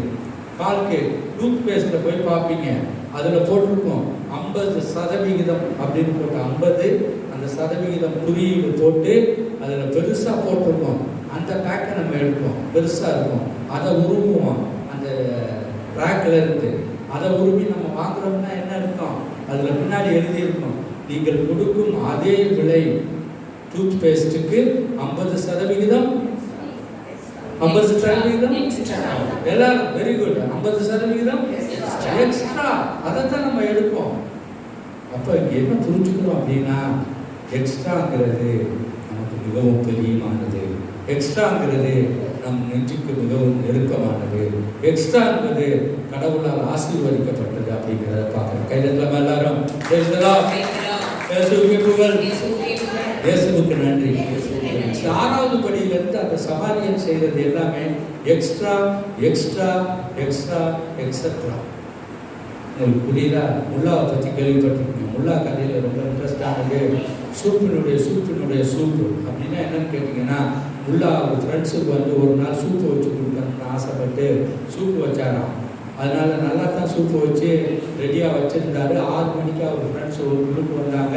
கால்கேட் டூத் பேஸ்ட்டில் போய் பார்ப்பீங்க, அதில் போட்டிருக்கோம் 50% அப்படின்னு போட்டு 50 அந்த சதவிகிதம் குறியீடு போட்டு அதில் பெருசாக போட்டிருக்கோம். அந்த பேக்கை நம்ம எடுப்போம், பெருசாக இருக்கும், அதை உருவுவோம். அந்த ரேக்கில் இருந்து அதை உருவி நம்ம வாங்குறோம்னா என்ன இருக்கும்? அதில் பின்னாடி எழுதியிருக்கோம், நீங்கள் கொடுக்கும் அதே விலை டூத் பேஸ்ட்டுக்கு 50% 50% எல்லாரும் வெரி குட், 50% எக்ஸ்ட்ரா. அதைத்தான் நம்ம எடுப்போம். அப்போ இங்கே என்ன புரிஞ்சுக்கணும் அப்படின்னா, எக்ஸ்ட்ராங்கிறது நமக்கு மிகவும் பெரியமானது, எக்ஸ்ட்ராங்கிறது நம் நெஞ்சுக்கு மிகவும் நெருக்கமானது, எக்ஸ்ட்ரா என்பது கடவுளால் ஆசீர்வதிக்கப்பட்டது அப்படிங்கிறத பார்க்குறோம். கைதெல்லாம் எல்லாரும் இயேசுவுக்கு நன்றி. 6வது படியிலிருந்து அந்த சமாரியன் செய்தது எல்லாமே எக்ஸ்ட்ரா எக்ஸ்ட்ரா எக்ஸ்ட்ரா எக்ஸட்ரா. உங்களுக்கு புரியுதா? முல்லாவை பற்றி கேள்விப்பட்டிருக்கீங்க. முல்லா கதையில் ரொம்ப இன்ட்ரெஸ்டானது சூப்பினுடைய சூப்பு. அப்படின்னா என்னன்னு கேட்டிங்கன்னா, முல்லா அவர் ஃப்ரெண்ட்ஸுக்கு வந்து ஒரு நாள் சூப்பு வச்சு கொடுக்கணும்னு ஆசைப்பட்டு சூப்பு வச்சாராம். அதனால நல்லா தான் சூப்பு வச்சு ரெடியாக வச்சுருந்தாரு. 6 மணிக்கு அவர் ஃப்ரெண்ட்ஸ் ஒரு குரூப் வந்தாங்க,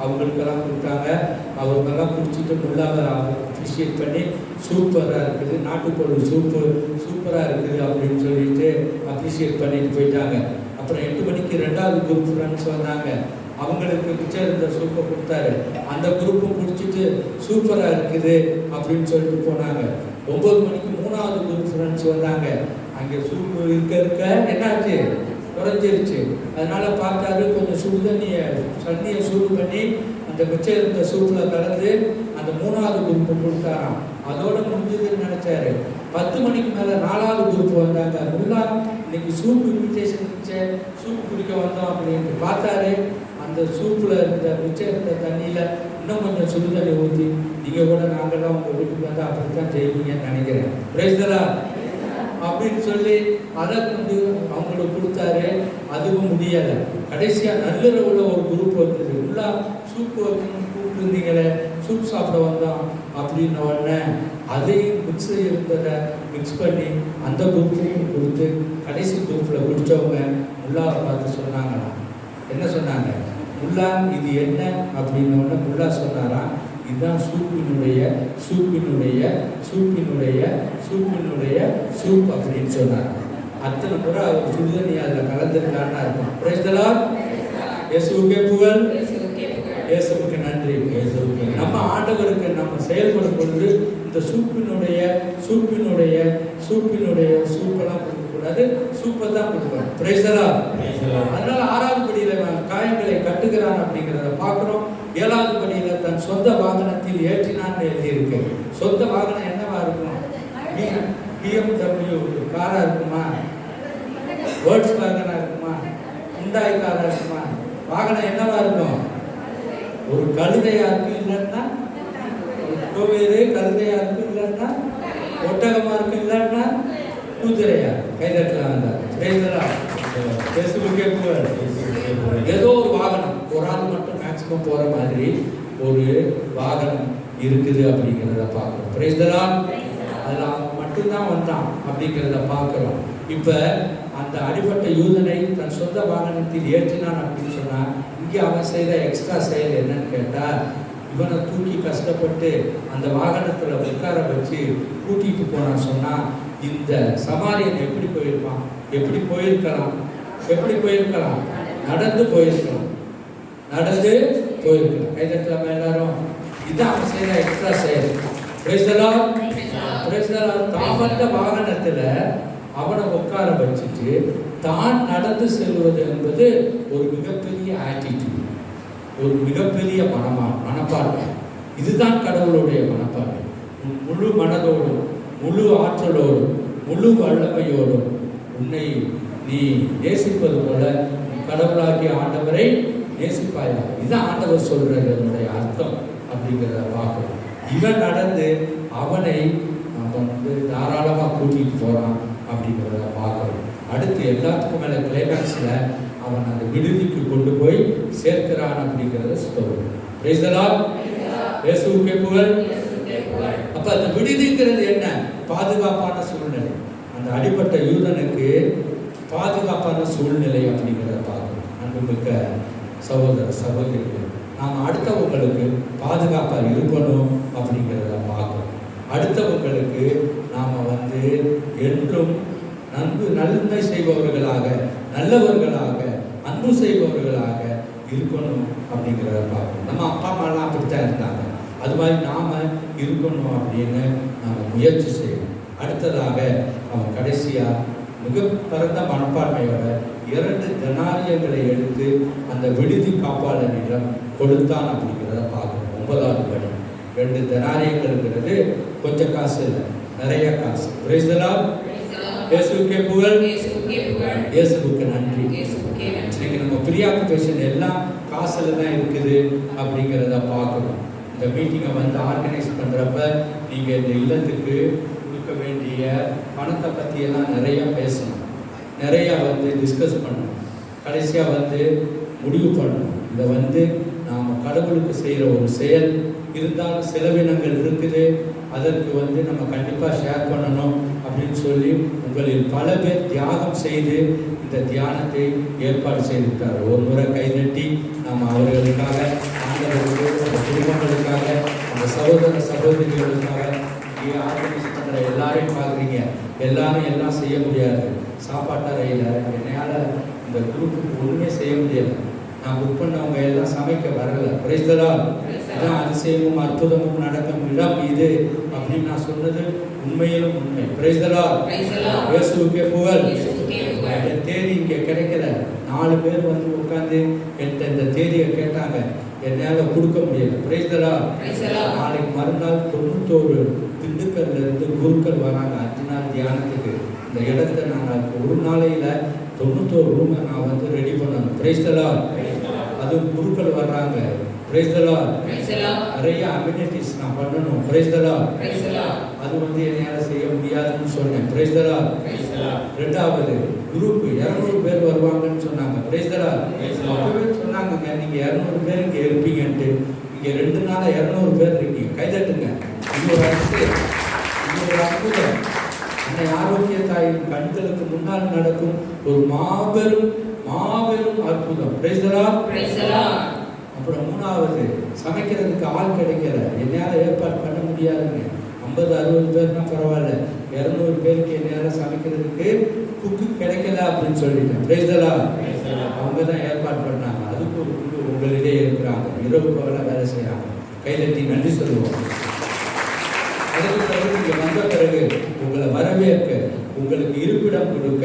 அவங்களுக்கெல்லாம் கொடுத்தாங்க. அவங்கெல்லாம் குடிச்சிட்டு முல்லாவை அப்ரிஷியேட் பண்ணி சூப்பராக இருக்குது, நாட்டுக்கோழி சூப்பு சூப்பராக இருக்குது அப்படின்னு சொல்லிட்டு அப்ரிஷியேட் பண்ணிட்டு போயிட்டாங்க. அப்புறம் 8 மணிக்கு 2வது குரூப் ஃப்ரெண்ட்ஸ் வந்தாங்க, அவங்களுக்கு மிச்சம் இருந்த சூப்பை கொடுத்தாரு. அந்த குரூப்பும் குடிச்சிட்டு சூப்பராக இருக்குது அப்படின்னு சொல்லிட்டு போனாங்க. 9 மணிக்கு 3வது குரூப் ஃப்ரெண்ட்ஸ் வந்தாங்க. அங்கே சூப்பு இருக்க என்னாச்சு? குறைஞ்சிருச்சு. அதனால பார்த்தாரு, கொஞ்சம் தண்ணியை சூடு பண்ணி அந்த மிச்சம் இருந்த சூப்பில் கலந்து அந்த 3வது குரூப்பு கொடுத்தாராம். அதோட முடிஞ்சதுன்னு நினைச்சாரு. 10 மணிக்கு மேலே 4வது குரூப் வந்தாங்க. முல்லா இன்னைக்கு சூப் இன்விடேஷன் இருந்துச்சு, சூப் குடிக்க வந்தோம் அப்படின்னு பார்த்தாரு. அந்த சூப்பில் இருந்த மிச்சம் இருந்த தண்ணியில் இன்னும் கொஞ்சம் சுடு தண்ணி ஊற்றி, நீங்கள் கூட நாங்கள்லாம் உங்கள் வீட்டுக்கு வந்து அப்படித்தான் செய்வீங்கன்னு நினைக்கிறேன், பிரைஸ் தி லார்ட் அப்படின்னு சொல்லி அதை கொண்டு அவங்களுக்கு கொடுத்தாரு. அதுவும் முடியலை. கடைசியாக நள்ளிரவுல ஒரு குரூப் வந்தது. உள்ளா சூப்பு வைக்கணும்னு கூப்பிட்டுருந்தீங்களே, சூப் சாப்பிட வந்தோம் அப்படின்ன உடனே அதையும் மிக்ஸ் இருந்ததை மிக்ஸ் பண்ணி அந்த குரூப்புக்கும் கொடுத்து கடைசி குரூப்பில் குடித்தவங்க முல்லாவை பார்த்து சொன்னாங்கண்ணா. என்ன சொன்னாங்க? முல்லா இது என்ன அப்படின்னு உடனே முல்லா சொன்னாராம், இதுதான் சூப்பினுடைய சூப்பினுடைய சூப்பினுடைய சூப்பினுடைய சூப் அப்படின்னு சொன்னார். அத்தனை முறை அவர் சுடுதண்ணி அதில் கலந்துருக்காருன்னா இருக்கும். Price the Lord. இயேசுவுக்கே புகழ், இயேசுவுக்கு நன்றி. நம்ம ஆண்டவருக்கு நம்ம செயல்படும் பொழுது இந்த சூப்பினுடைய சூப்பினுடைய சூப்பினுடைய சூப்பெல்லாம் கொடுக்கக்கூடாது, சூப்பை தான் கொடுக்கணும். Price the Lord. அதனால 6வது படியில் காயங்களை கட்டுகிறான் அப்படிங்கிறத பார்க்குறோம். 7வது படியில் தன் சொந்த வாகனத்தில் ஏற்றினான்னு எழுதியிருக்கு. சொந்த வாகனம் என்னவா இருக்கும்? BMW காராக இருக்குமா? வேர்ட்ஸ் வாகனாக இருக்குமா? ஹுண்டாய் காராக இருக்குமா? வாகனம் என்னவா இருக்கும்? ஒரு கழுதையாக இருக்கும், இல்லைன்னா கோவேறு கழுதையாக இருக்கும், இல்லைன்னா ஒட்டகமாக இருக்கும், இல்லைன்னா குதிரையா? கைதட்டலாம். ஏதோ ஒரு வாகனம், ஒரு ஆள் மட்டும் மேக்சிமம் போகிற மாதிரி ஒரு வாகனம் இருக்குது அப்படிங்கிறத பார்க்குறோம். Price the Lord. அதில் அவன் மட்டும்தான் வந்தான் அப்படிங்கிறத பார்க்குறோம். இப்போ அந்த அடிப்பட்ட யூதனை தன் சொந்த வாகனத்தில் ஏற்றினான் அப்படின்னு சொன்னால், இங்கே அவன் செய்த எக்ஸ்ட்ரா செயல் என்னன்னு கேட்டால், இவனை தூக்கி கஷ்டப்பட்டு அந்த வாகனத்தில் உட்கார வச்சு கூட்டிகிட்டு போனான்னு சொன்னால், இந்த சமாரியன் எப்படி போயிருப்பான்? எப்படி போயிருக்கலாம்? எப்படி போயிருக்கலாம்? நடந்து போயிருக்கலாம், நடந்து போயிருக்கலாம். கைதட்டலாமா எல்லாரும்? இதுதான் அவன் செய்த எக்ஸ்ட்ரா செயல். Price the Lord. Praise the Lord. தான் வந்த வாகனத்தில் அவனை உட்கார வச்சுட்டு தான் நடந்து செல்வது என்பது ஒரு மிகப்பெரிய ஆட்டிடியூட், ஒரு மிகப்பெரிய மனப்பான்மை. இதுதான் கடவுளுடைய மனப்பான்மை. முழு மனதோடும் முழு ஆற்றலோடும் முழு வல்லமையோடும் உன்னை நீ நேசிப்பது போல கடவுளாகிய ஆண்டவரை நேசிப்பாயா. இதுதான் ஆண்டவர் சொல்றது என்னுடைய அர்த்தம் அப்படிங்கிறத பார்க்கணும். இவன் நடந்து அவனை அவன் வந்து தாராளமாக கூட்டிகிட்டு போகிறான் அப்படிங்கிறத பார்க்கணும். அடுத்து எல்லாத்துக்கும் மேலே கிளைமேக்ஸில் அவன் அந்த விடுதிக்கு கொண்டு போய் சேர்க்கிறான் அப்படிங்கிறத சொல்லுவோம். Price the Lord. இயேசுவுக்கே புகழ். அப்ப அந்த விடுதிங்கிறது என்ன? பாதுகாப்பான சூழ்நிலை. அந்த அடிப்பட்ட யூதனுக்கு பாதுகாப்பான சூழ்நிலை அப்படிங்கிறத பார்க்கணும். அன்புமிக்க சகோதர சகோதரிகள், நாம் அடுத்தவங்களுக்கு பாதுகாப்பாக இருக்கணும் அப்படிங்கிறத பார்க்கணும். அடுத்தவங்களுக்கு நாம் வந்து என்றும் நன்மை செய்பவர்களாக, நல்லவர்களாக, அன்பு செய்பவர்களாக இருக்கணும் அப்படிங்கிறத பார்க்கணும். நம்ம அப்பா அம்மாலாம் அப்படித்தான் இருந்தாங்க, அது மாதிரி நாம் இருக்கணும் அப்படின்னு நம்ம முயற்சி செய்யணும். அடுத்ததாக அவன் கடைசியாக மிக பரந்த மனப்பான்மையோட 2 தெனாரியங்களை எடுத்து அந்த விடுதி காப்பாளனிடம் கொடுத்தான் அப்படிங்கிறத பார்க்கணும். 9வது படி 2 தெனாரியங்கள்ங்கிறது கொஞ்சம் காசு இல்லை, நிறைய காசு. Price the Lord. இயேசுவுக்கே புகழ். இயேசுவுக்கு நன்றி. இன்னைக்கு நம்ம ப்ரீஆக்குபேஷன் எல்லாம் காசுல தான் இருக்குது அப்படிங்கிறத பார்க்கணும். இந்த மீட்டிங்கை வந்து ஆர்கனைஸ் பண்ணுறப்ப நீங்கள் இந்த இல்லத்துக்கு கொடுக்க வேண்டிய பணத்தை பற்றியெல்லாம் நிறையா பேசணும், நிறையா வந்து டிஸ்கஸ் பண்ணணும், கடைசியாக வந்து முடிவு பண்ணணும். இதை வந்து நாம் கடவுளுக்கு செய்கிற ஒரு செயல் இருந்தாலும் செலவினங்கள் இருக்குது, அதற்கு வந்து நம்ம கண்டிப்பாக ஷேர் பண்ணணும் அப்படின்னு சொல்லி உங்களில் பல பேர் தியாகம் செய்து இந்த தியானத்தை ஏற்பாடு செய்திருக்கிறார். ஒரு முறை கைதட்டி நாம் அவர்களுக்காக, ஆண்டவருக்கு, அந்த குடும்பங்களுக்காக, அந்த சகோதர சகோதரிகளுக்காக இங்கே ஆர்கனைஸ் பண்ணுற எல்லாரையும் பார்க்குறீங்க. எல்லாரும் எல்லாம் செய்ய முடியாது. சாப்பாட்டறையில் என்னையால் இந்த குரூப்புக்கு ஒன்றுமே செய்ய முடியாது. நான் புக் பண்ணவங்க எல்லாம் சமைக்க வரல. Price the Lord. இதான் அதிசயமும் அற்புதமும் நடக்கும் இடம் இது அப்படின்னு நான் சொன்னது உண்மையிலும் உண்மை. Price the Lord. இயேசுவுக்கே புகழ். என் தேதி இங்கே கிடைக்கல. 4 பேர் வந்து உட்காந்து என்கிட்ட இந்த தேதியை கேட்டாங்க, என்னால் கொடுக்க முடியல. Price the Lord. நாளைக்கு மறுநாள் 91 திண்டுக்கல்ல இருந்து குருக்கள் வராங்க 5 நாள் தியானத்துக்கு. இந்த இடத்துல நாங்கள் ஒரு நாளையில் 91 ரூமை நான் வந்து ரெடி பண்ணணும். Price the Lord. அது குருக்கள் வர்றாங்க. Price the Lord. நிறைய அம்யூனிட்டிஸ் நான் பண்ணணும். Price the Lord. அது வந்து என்னால் செய்ய முடியாதுன்னு சொன்னேன். Price the Lord. 2வது குரூப் 200 பேர் வருவாங்கன்னு சொன்னாங்க. Price the Lord. அப்பவே சொன்னாங்க நீங்கள் 200 பேர் இங்கே இருப்பீங்கன்ட்டு. இங்கே 2 நாள் 200 பேர் இருக்கீங்க. கைதட்டுங்க. இது ஒரு அற்புதம். அன்னை ஆரோக்கிய தாயின் கண்களுக்கு முன்னால் நடக்கும் ஒரு மாபெரும் மாபெரும் அற்புதம். Price the Lord. அப்புறம் 3வது சமைக்கிறதுக்கு ஆள் கிடைக்கல. என்னால் ஏற்பாடு பண்ண முடியாதுங்க. 50-60 பேர்னா பரவாயில்ல, 200 பேருக்கு என்னால் சமைக்கிறதுக்கு குக்கு கிடைக்கல அப்படின்னு சொல்லிட்டேன். Price the Lord. அவங்க தான் ஏற்பாடு பண்ணாங்க. அதுக்கு ஒரு குழு உங்களிடையே இருக்கிறாங்க, இரவு பகல வேலை செய்கிறாங்க. கைதட்டி நன்றி சொல்லுவோம். அதுக்கு பிறகு நீங்கள் வந்த பிறகு உங்களை வரவேற்க, உங்களுக்கு இருப்பிடம் கொடுக்க,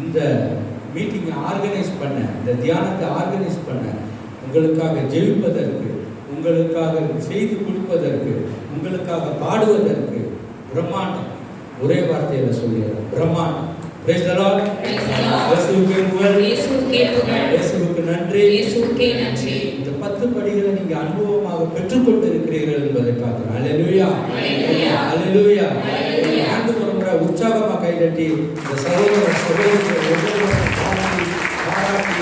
இந்த மீட்டிங்கை ஆர்கனைஸ் பண்ண, இந்த தியானத்தை ஆர்கனைஸ் பண்ண, உங்களுக்காக ஜெயிப்பதற்கு, உங்களுக்காக செய்து கொடுப்பதற்கு, உங்களுக்காக பாடுவதற்கு பிரம்மாண்டம். ஒரே வார்த்தையில் சொல்லிடுறேன், பிரம்மாண்டம். Price the Lord. இயேசுவுக்கே புகழ். இயேசுவுக்கு நன்றி. இந்த 10 படிகளை நீங்க அனுபவமாக பெற்றுக்கொண்டு இருக்கிறீர்கள் என்பதை பார்க்கிறோம். அல்லேலூயா, அல்லேலூயா. ஆண்டு முறை உற்சாகமாக கைதட்டி இந்த சகோதர சகோதரிகளை பாராட்டி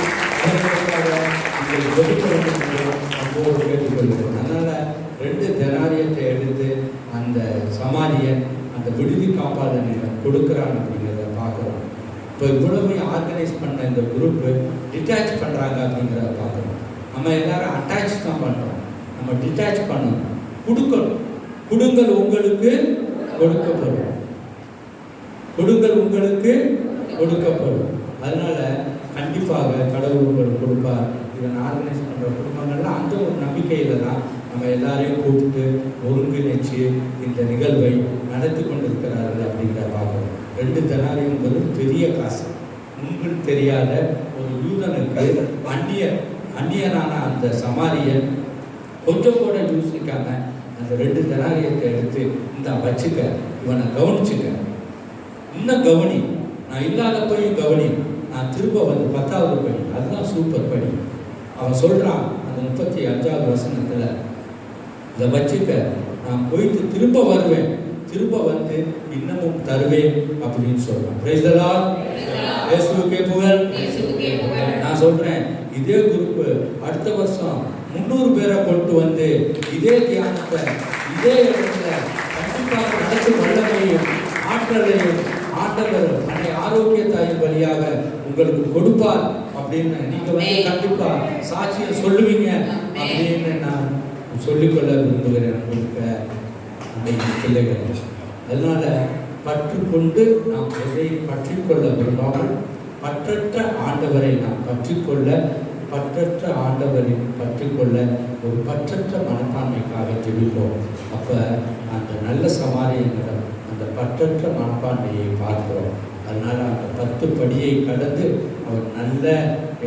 அன்போடு கேட்டுக்கொள்கிறேன். அதனால 2 தெனாரியத்தை எடுத்து அந்த சமாரியன் அந்த விடுதி காப்பாளனிடம் கொடுக்குறான் அப்படிங்கிறத பார்க்குறோம். இப்போ இவ்வளவு ஆர்கனைஸ் பண்ண இந்த குரூப்பு டிட்டாச் பண்ணுறாங்க அப்படிங்கிறத பார்க்குறோம். நம்ம எல்லாரும் அட்டாச் தான் பண்ணுறோம், நம்ம டிட்டாச் பண்ணணும். கொடுக்கணும். கொடுங்கள் உங்களுக்கு கொடுக்கப்படும், கொடுங்கள் உங்களுக்கு கொடுக்கப்படும். அதனால கண்டிப்பாக கடவுள் உங்களுக்கு கொடுப்பார். இதை ஆர்கனைஸ் பண்ணுற குடும்பங்கள்லாம் அந்த ஒரு நம்பிக்கையில் தான் நம்ம எல்லாரையும் கூப்பிட்டு ஒருங்கிணைச்சு இந்த நிகழ்வை நடத்தி கொண்டிருக்கிறார்கள் அப்படிங்கிற பார்க்கணும். 2 தெனாரியம் என்பது பெரிய காசு. முன்பு தெரியாத ஒரு யூதனுக்கு அந்நியனான அந்த சமாரியன் கொஞ்சம் கூட யோசிக்காம அந்த 2 தெனாரியத்தை எடுத்து இந்த வச்சுக்க, இவனை கவனிச்சுக்க, இன்னும் கவனி, நான் இல்லாதப்பையும் கவனி, நான் திரும்ப வந்து 10வது படி, அதுதான் சூப்பர் படி. அவன் சொல்றான் அந்த 35வது வசனத்துல, இதை வச்சுக்க, நான் போயிட்டு திரும்ப வருவேன், திரும்ப வந்து இன்னமும் தருவேன் அப்படின்னு சொல்றான். Price the Lord. இயேசுவுக்கே புகழ். நான் சொல்றேன், இதே குரூப் அடுத்த வருஷம் 300 பேரை கொண்டு வந்து இதே தியானத்தை இதே இடத்துல கண்டிப்பாக நடக்கும் வல்லமையும் ஆற்றலையும் ஆண்டவர் தன்னை ஆரோக்கியத்தாயின் வழியாக உங்களுக்கு கொடுப்பார் அப்படின்னு நீங்க வந்து கண்டிப்பா சாட்சியம் சொல்லுவீங்க அப்படின்னு நான் சொல்லிக்கொள்ள விரும்புகிறேன் உங்களுக்கு பிள்ளைகள். அதனால பற்றுக்கொண்டு நாம் எதை பற்றி கொள்ள விரும்பாமல் பற்றற்ற ஆண்டவரை நாம் பற்றிக்கொள்ள, பற்றற்ற ஆண்டவரின் பற்றிக்கொள்ள ஒரு பற்றற்ற மனப்பான்மைக்காக ஜெபிப்போம். அப்போ அந்த நல்ல சமாரியனிடம் அந்த பற்றற்ற மனப்பான்மையை பார்க்கிறோம். அதனால அந்த 10 படியை கடந்து அவர் நல்ல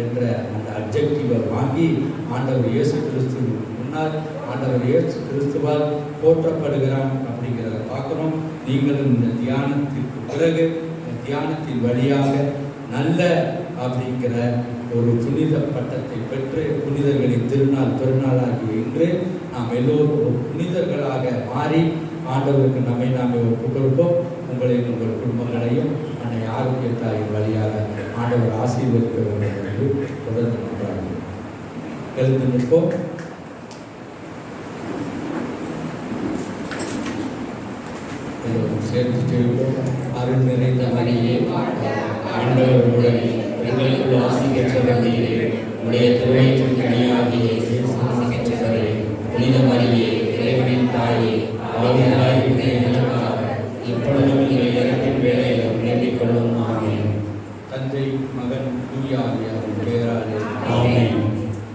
என்ற அந்த அப்ஜெக்டிவை வாங்கி ஆண்டவர் இயேசு கிறிஸ்து முன்னால் ஆண்டவர் இயேசு கிறிஸ்துவால் போற்றப்படுகிறான் அப்படிங்கிறத பார்க்கணும். நீங்களும் இந்த தியானத்திற்கு பிறகு தியானத்தின் வழியாக நல்ல அப்படிங்கிற ஒரு புனித பட்டத்தை பெற்று புனிதர்களின் திருநாள் பெருநாளாகிய இன்று நாம் எல்லோரும் புனிதர்களாக மாறி ஆண்டவருக்கு நம்மை நாமே ஒப்புக் கொடுப்போம். உங்களையும் உங்கள் குடும்பங்களையும் அன்னை ஆரோக்கியத்தாயின் வழியாக ஆண்டவர் ஆசீர்வதிக்க வேண்டும் என்று தொடர்ந்து கொண்டாடுவோம். எழுந்து நிற்போம். சேர்த்து செய்வோம். அருள் நிறைந்த மரியே, ஆண்டவர் உடனே எங்களுக்குள் ஆசி பெற்றவர்களே, உடைய திருவயிற்றின் கனியாகிய இயேசு ஆசி பெற்றவரே, புனித மரியே, இறைவனின் தாயே, பாவிகளாய் இருக்கிற எங்களுக்காக இப்பொழுதும் எங்கள் இறப்பின் வேளையிலும் வேண்டிக் கொள்ளும். ஆமென். தந்தை, மகன், தூய ஆவியாரின் பெயராலே ஆமென்.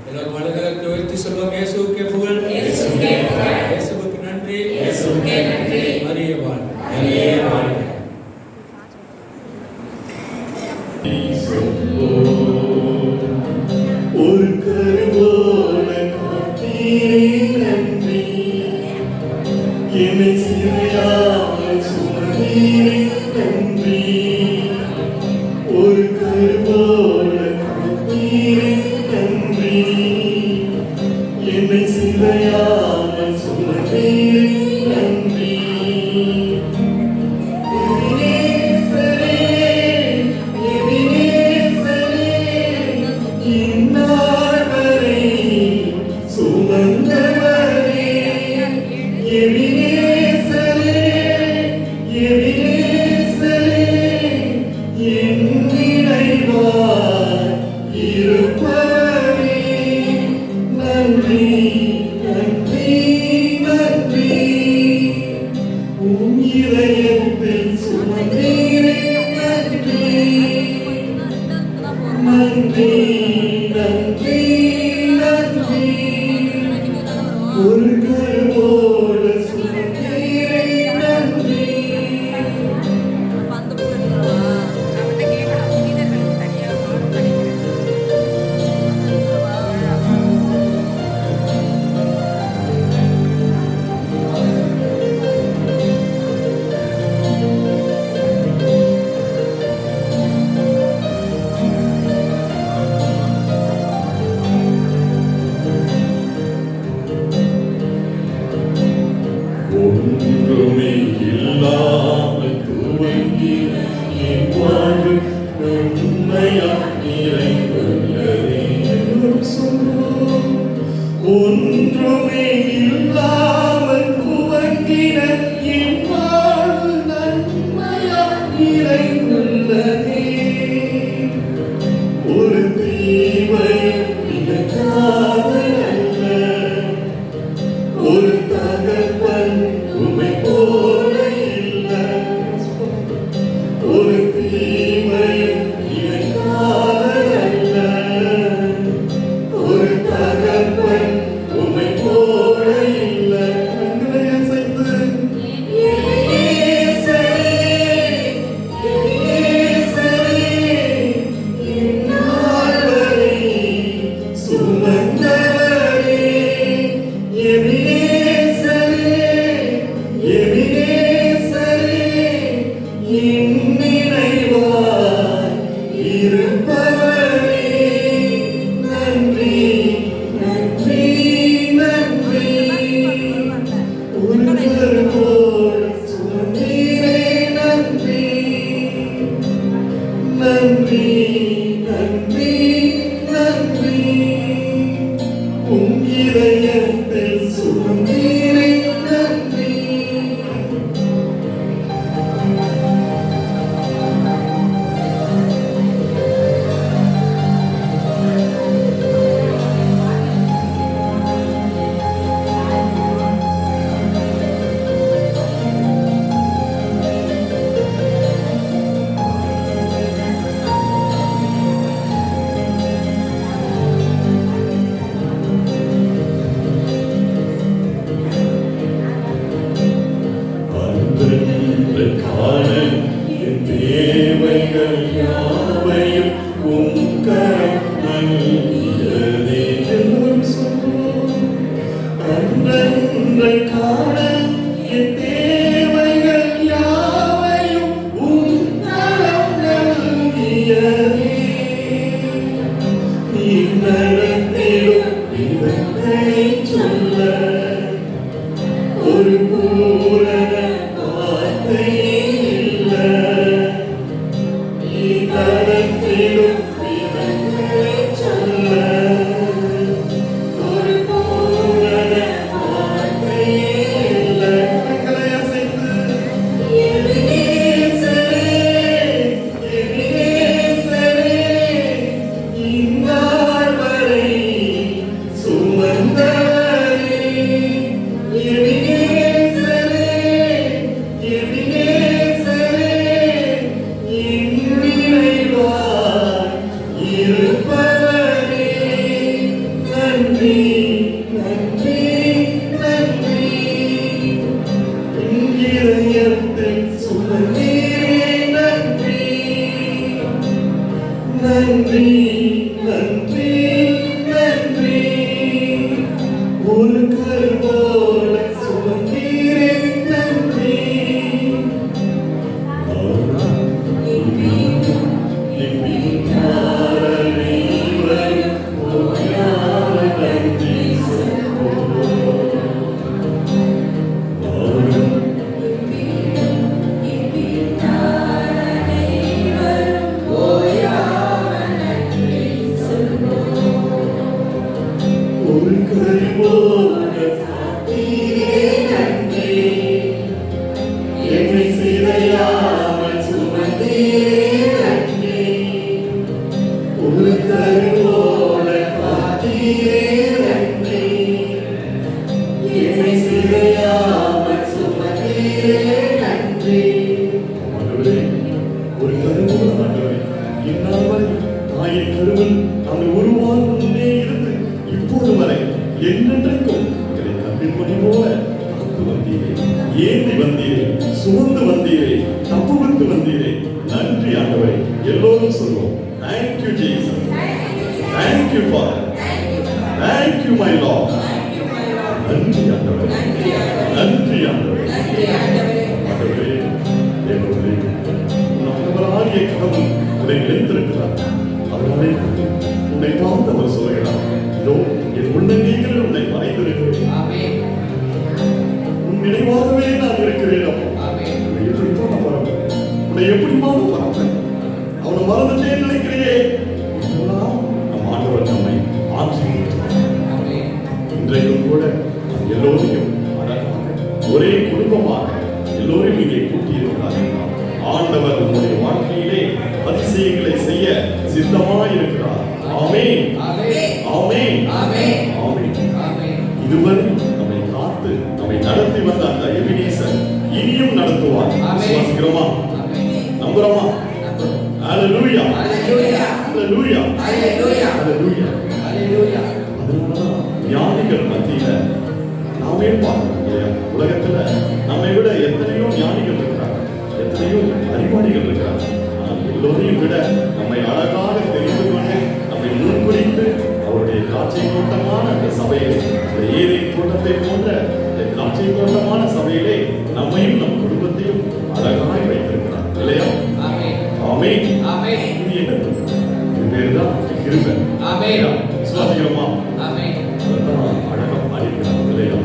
எல்லாரும் வலதுகரத்தை உயர்த்தி சொல்வோம். இயேசுவுக்கே புகழ். இயேசுவுக்கு நன்றி. மரியே வாழ்க. மரியே வாழ்க. ஒரு கருவோல காத்தீரே நன்றி, என்னை சிறையாமல் சுமந்தீரே நன்றி. ஒரு கருவோல காத்தீரே நன்றி, என்னை சிறையாமல் சுமந்தீரே நன்றி. தேவைகள் யாவையும் உம் கரம் நல்கியதே. எல்லோரும் சொல்வோம். அன்றன்றை காண என் தேவைகள் யாவையும் உம் கரம் நல்கியதே. நீ நடத்திடும் விதங்களை சொல்ல ஒரு பூரண வார்த்தை இல்லை. நீ நடத்திடும் விதங்களை சொல்ல ஒரு பூரண வார்த்தை இல்லை. கரங்களை அசைத்து எபினேசரே, எபினேசரே, இந்நாள் வரை சுமந்தவரே. எபினேசரே, எபினேசரே, என் நினைவாய் இருப்பவரே. நன்றி, நன்றி, நன்றி. என் இதயத்தில் சுமந்தீரே. நன்றி, நன்றி, நன்றி, நன்றி. ஒரு கருவோட சுமந்தீரே. நன்றி. என் வீட்டாரனை வரும் ஓயாத நன்றி சொல்வோம். ஒரு கருவோட சாத்தீரே. நன்றி. என்னை சிதையாமல் சுமந்தீரே. நன்றி. ஒரு கருவோட காத்தீரே. நன்றி. என்னை சிதையாமல் சுமந்தீரே. நன்றி. ஆண்டவரே, ஒரு கருவோட ஆண்டவரே, இந்நாள் வரை தாயின் கருவில் நாங்கள் உருவாகும் முன்னே இருந்து இப்போது வரை என்னென்றைக்கும் எங்களை கற்பிப்படி போல காத்து வந்தீரே, ஏந்தி வந்தீரே, சுமந்து வந்தீரே, தப்புவித்து வந்தீரே. நன்றி ஆண்டவரே. எல்லோரும் சொல்வோம். Thank you Jesus. Thank you Father. Thank you my Lord. நன்றி ஆண்டவரே. நன்றி ஆண்டவரே. ஆண்டவரே, தேவனே, நம்மவராகிய கடவுள் உன்னை நினைத்திருக்கிறார். அதனாலே உன்னை பார்த்தவர் சொல்கிறார், இதோ என் உள்ளங்கைகளில் உன்னை மறைந்திருக்கிறேன். உன் நினைவாகவே நான் இருக்கிறேன். உன்னை எப்படித்தான் நான் மறப்பேன்? உன்னை எப்படிமாவது மறப்பேன்? அவனை மறந்துட்டே நினைக்கிறேன். நம் ஆண்டவர் நம்மை ஆசீர்வதிக்கிறார். இன்றைக்கும் கூட நாம் எல்லோரையும் அழகாக ஒரே குடும்பமாக எல்லோரையும் இங்கே கூட்டியிருக்கிறார்கள். ஆண்டவர் நம்முடைய வாழ்க்கையிலே அதிசயங்களை செய்ய சித்தமாயிருக்கிறார். ஆமென், ஆமென், ஆமென். இதுவரை நம்மை காத்து நம்மை நடத்தி வந்த அந்த எபினேசர் இனியும் நடத்துவார். விசுவாசிக்கிறோமா? நம்புறோமா? ஹalleluya, ஹalleluya, ஹalleluya, ஹalleluya. அதனால ஞானிகள் மத்தியில நாமே பார்க்கிறோம் இல்லையா? உலகத்துல நம்மை விட எத்தனையோ ஞானிகள் இருக்கிறாங்க, எத்தனையோ அறிவாளிகள் இருக்கிறாங்க. ஆனால் எல்லோரையும் விட நம்மை அழகாக தெரிந்து கொண்டு நம்மை முன்குறித்து அவருடைய காட்சி தோட்டமான அந்த சபையிலே, அந்த ஏரி தோட்டத்தை போன்ற இந்த காட்சி தோட்டமான சபையிலே நம்மையும் நம் குடும்பத்தையும் அழகாய் வைத்திருக்கிறார் இல்லையா? ஆமென், ஆமென். இது என்ன? இது பேருதான் கிருபை. ஆமென். விசுவாசிக்கிறோமா? ஆமென். அதான் அழகா பாடிக்கிறார் இல்லையா?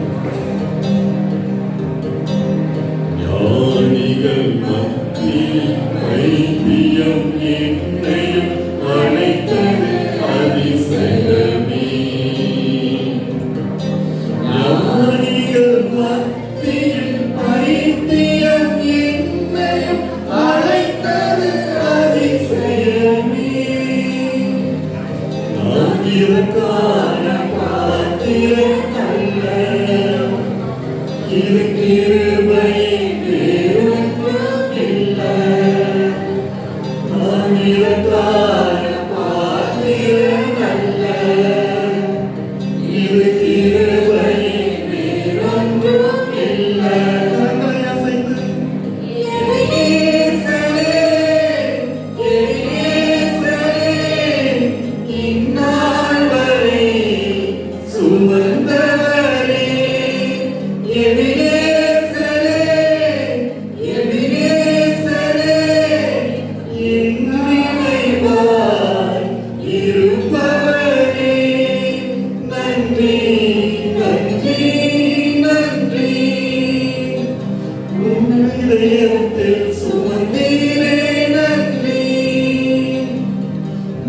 இதயத்தில் சுமந்தீரே நன்றி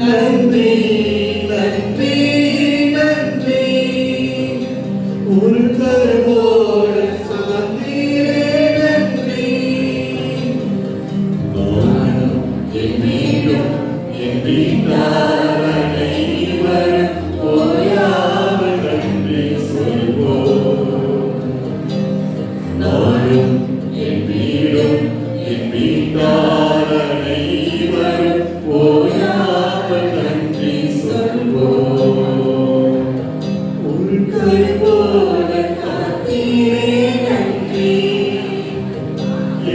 நன்றி நன்றி நன்றி ஒரு கருவோடு சுமந்தீரே நன்றி நானும் என் வீடும் என் வீட்டாரை வரும் ஓயாமல் நன்றி சொல்வோம் நானும் என் வீடும் என் வீட்டாரை வரும் ஓயாமல் நன்றி சொல்வோம் ஒரு கருவோட காத்தீரே நன்றி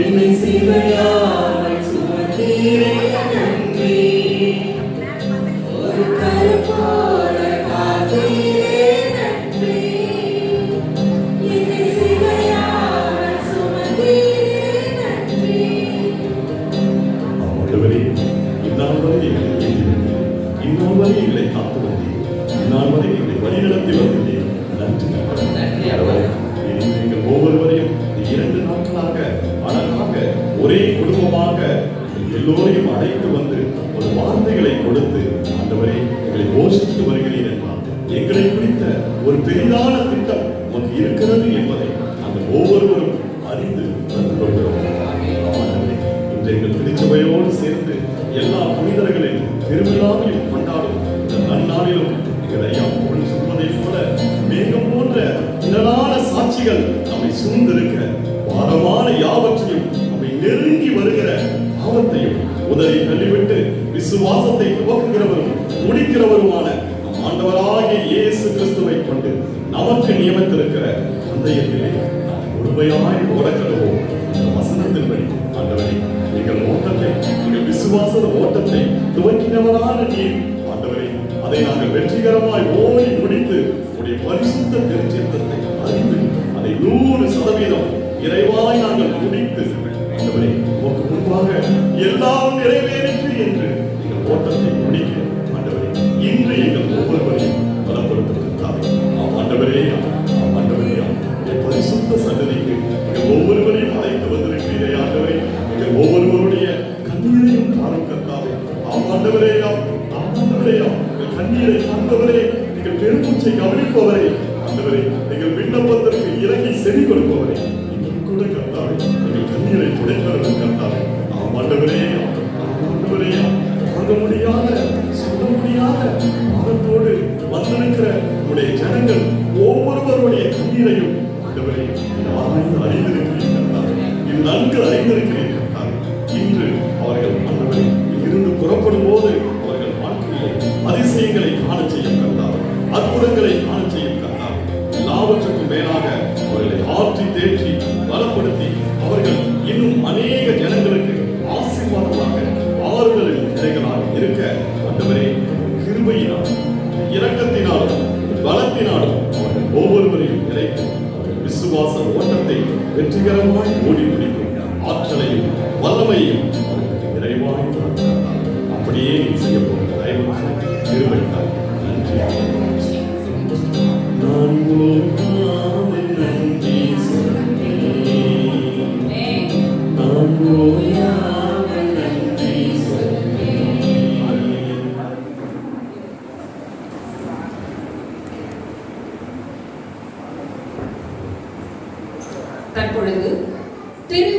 என்னை சிறையாமல் சுமந்தீரே நன்றி ஒரு கருப்போல காத்தீரே நன்றி. என்னை சிறையாமல் சுமந்தீரே நன்றி. ஆண்டவரே, இந்நாள் வரை எங்களை ஏந்தி வந்தீர். இந்நாள் வரை எங்களை காத்து வந்தீர். இந்நாள் வரை எங்களை வழிநடத்தி வந்தீர். நன்றி ஆண்டவரே. இனி எங்கள் ஒவ்வொருவரையும் இந்த 2 நாட்களாக அழகாக ஒரே குடும்பமாக எல்லோரையும் அழைத்து வந்து ஒரு வார்த்தைகளை கொடுத்து ஆண்டவரே எங்களை போஷித்து வருகிறீர் என்றால் எங்களை குறித்த ஒரு பெரிதான திட்டம் உனக்கு இருக்கிறது என்பதை அந்த ஒவ்வொருவரும் அறிந்து வந்து கொள்கிறோம். ஆண்டவரே, இன்று எங்கள் திருச்சபையோடு சேர்ந்து எல்லா புனிதர்களின் திருவிழாவையும் கொண்டாடும் இந்த நன்னாளிலும் எங்கள் ஐயா போல் சொல்வதைப் போல மேகம் போன்ற திரளான சாட்சிகள் நம்மை சூழ்ந்திருக்க பாரமான யாவற்றையும் நம்மை நெருங்கி வருகிற பாவத்தையும் உதறி தள்ளிவிட்டு விசுவாசத்தை துவக்குகிறவரும் முடிக்கிறவருமான நம் ஆண்டவராகிய இயேசு கிறிஸ்துவை கொண்டு நமக்கு நியமித்திருக்கிற பந்தயத்திலே நாம் முழுமையாய் ஓடக்கடுவோம். இந்த வசனத்தின்படி ஆண்டவரே எங்கள் ஓட்டத்தை எங்கள் விசுவாச ஓட்டத்தை துவக்கினவரான நீர் ஆண்டவரே அதை நாங்கள் வெற்றிகரமாய் ஓடி முடித்து உடைய பரிசுத்த திருச்சித்தத்தை அறிந்து அதை 100% இறைவாய் நாங்கள் முடித்து ஆண்டவரே உமக்கு முன்பாக எல்லாம் நிறைவேறிற்று என்று எங்கள் ஓட்டத்தை முடிக்க ஆண்டவரே இன்று எங்கள் ஒவ்வொருவரையும் பலப்படுத்துவதற்காக ஆண்டவரே ஆண்டவரே உடைய பரிசுத்த சன்னதிக்கு எங்கள் ஒவ்வொருவரையும் அழைத்து வந்திருக்கிறீரே ஆண்டவரே எங்கள் ஒவ்வொருவருடைய கண்ணீரையும் காணும் கர்த்தாவே ஆண்டவரே ஆண்டவரே எங்கள் கண்ணீரை காண்பவரே எங்கள் பெருமூச்சை கவனிப்பவரே ஆண்டவரே எங்கள் விண்ணப்பத்திற்கு இறங்கி செவி கொடுப்பவரே இன்னும் கூட கர்த்தாவே எங்கள் கண்ணீரை துடைப்பவர்கள் கர்த்தாவே ஆண்டவரே ஆண்டவரே தாங்க முடியாத சொல்ல முடியாத பாவத்தோடு வந்திருக்கிற உடைய ஜனங்கள் ஒவ்வொருவருடைய கண்ணீரையும் ஆண்டவரே ஆராய்ந்து அறிந்திருக்கிறீர்கள் கர்த்தாவே இது நன்கு அறிந்திருக்கிறீர்கள் கர்த்தாவே இன்று அவர்கள் ஆண்டவரே இருந்து புறப்படும் போது அவர்கள் வாழ்க்கையிலே அதிசயங்களை காண செய்யும் கர்த்தாவே அற்புதங்களை காண செய்யும் கர்த்தாவே எல்லாவற்றுக்கும் மேலாக அவர்களை ஆற்றி தேற்றி பலப்படுத்தி அவர்கள் இன்னும் அநேக ஜனங்களுக்கு ஆசீர்வாதமாக ஆறுதலில் இடைகளாக இருக்க ஆண்டவரே கிருபையினால் இரக்கத்தினாலும் பலத்தினாலும் அவர்கள் ஒவ்வொருவரையும் இணைத்து விசுவாச ஓட்டத்தை வெற்றிகரமாய் ஓடி முடிக்கும் ஆற்றலையும் வல்லமையும் அவர்களுக்கு நிறைவாய் அப்படியே நீ செய்ய போகிற தயவு கிருபைக்காக நன்றி. நான் ஓயாமல் நன்றி சொல்கிறேன். நான் ஓயாமல் நன்றி சொல்கிறேன். தற்பொழுது திரு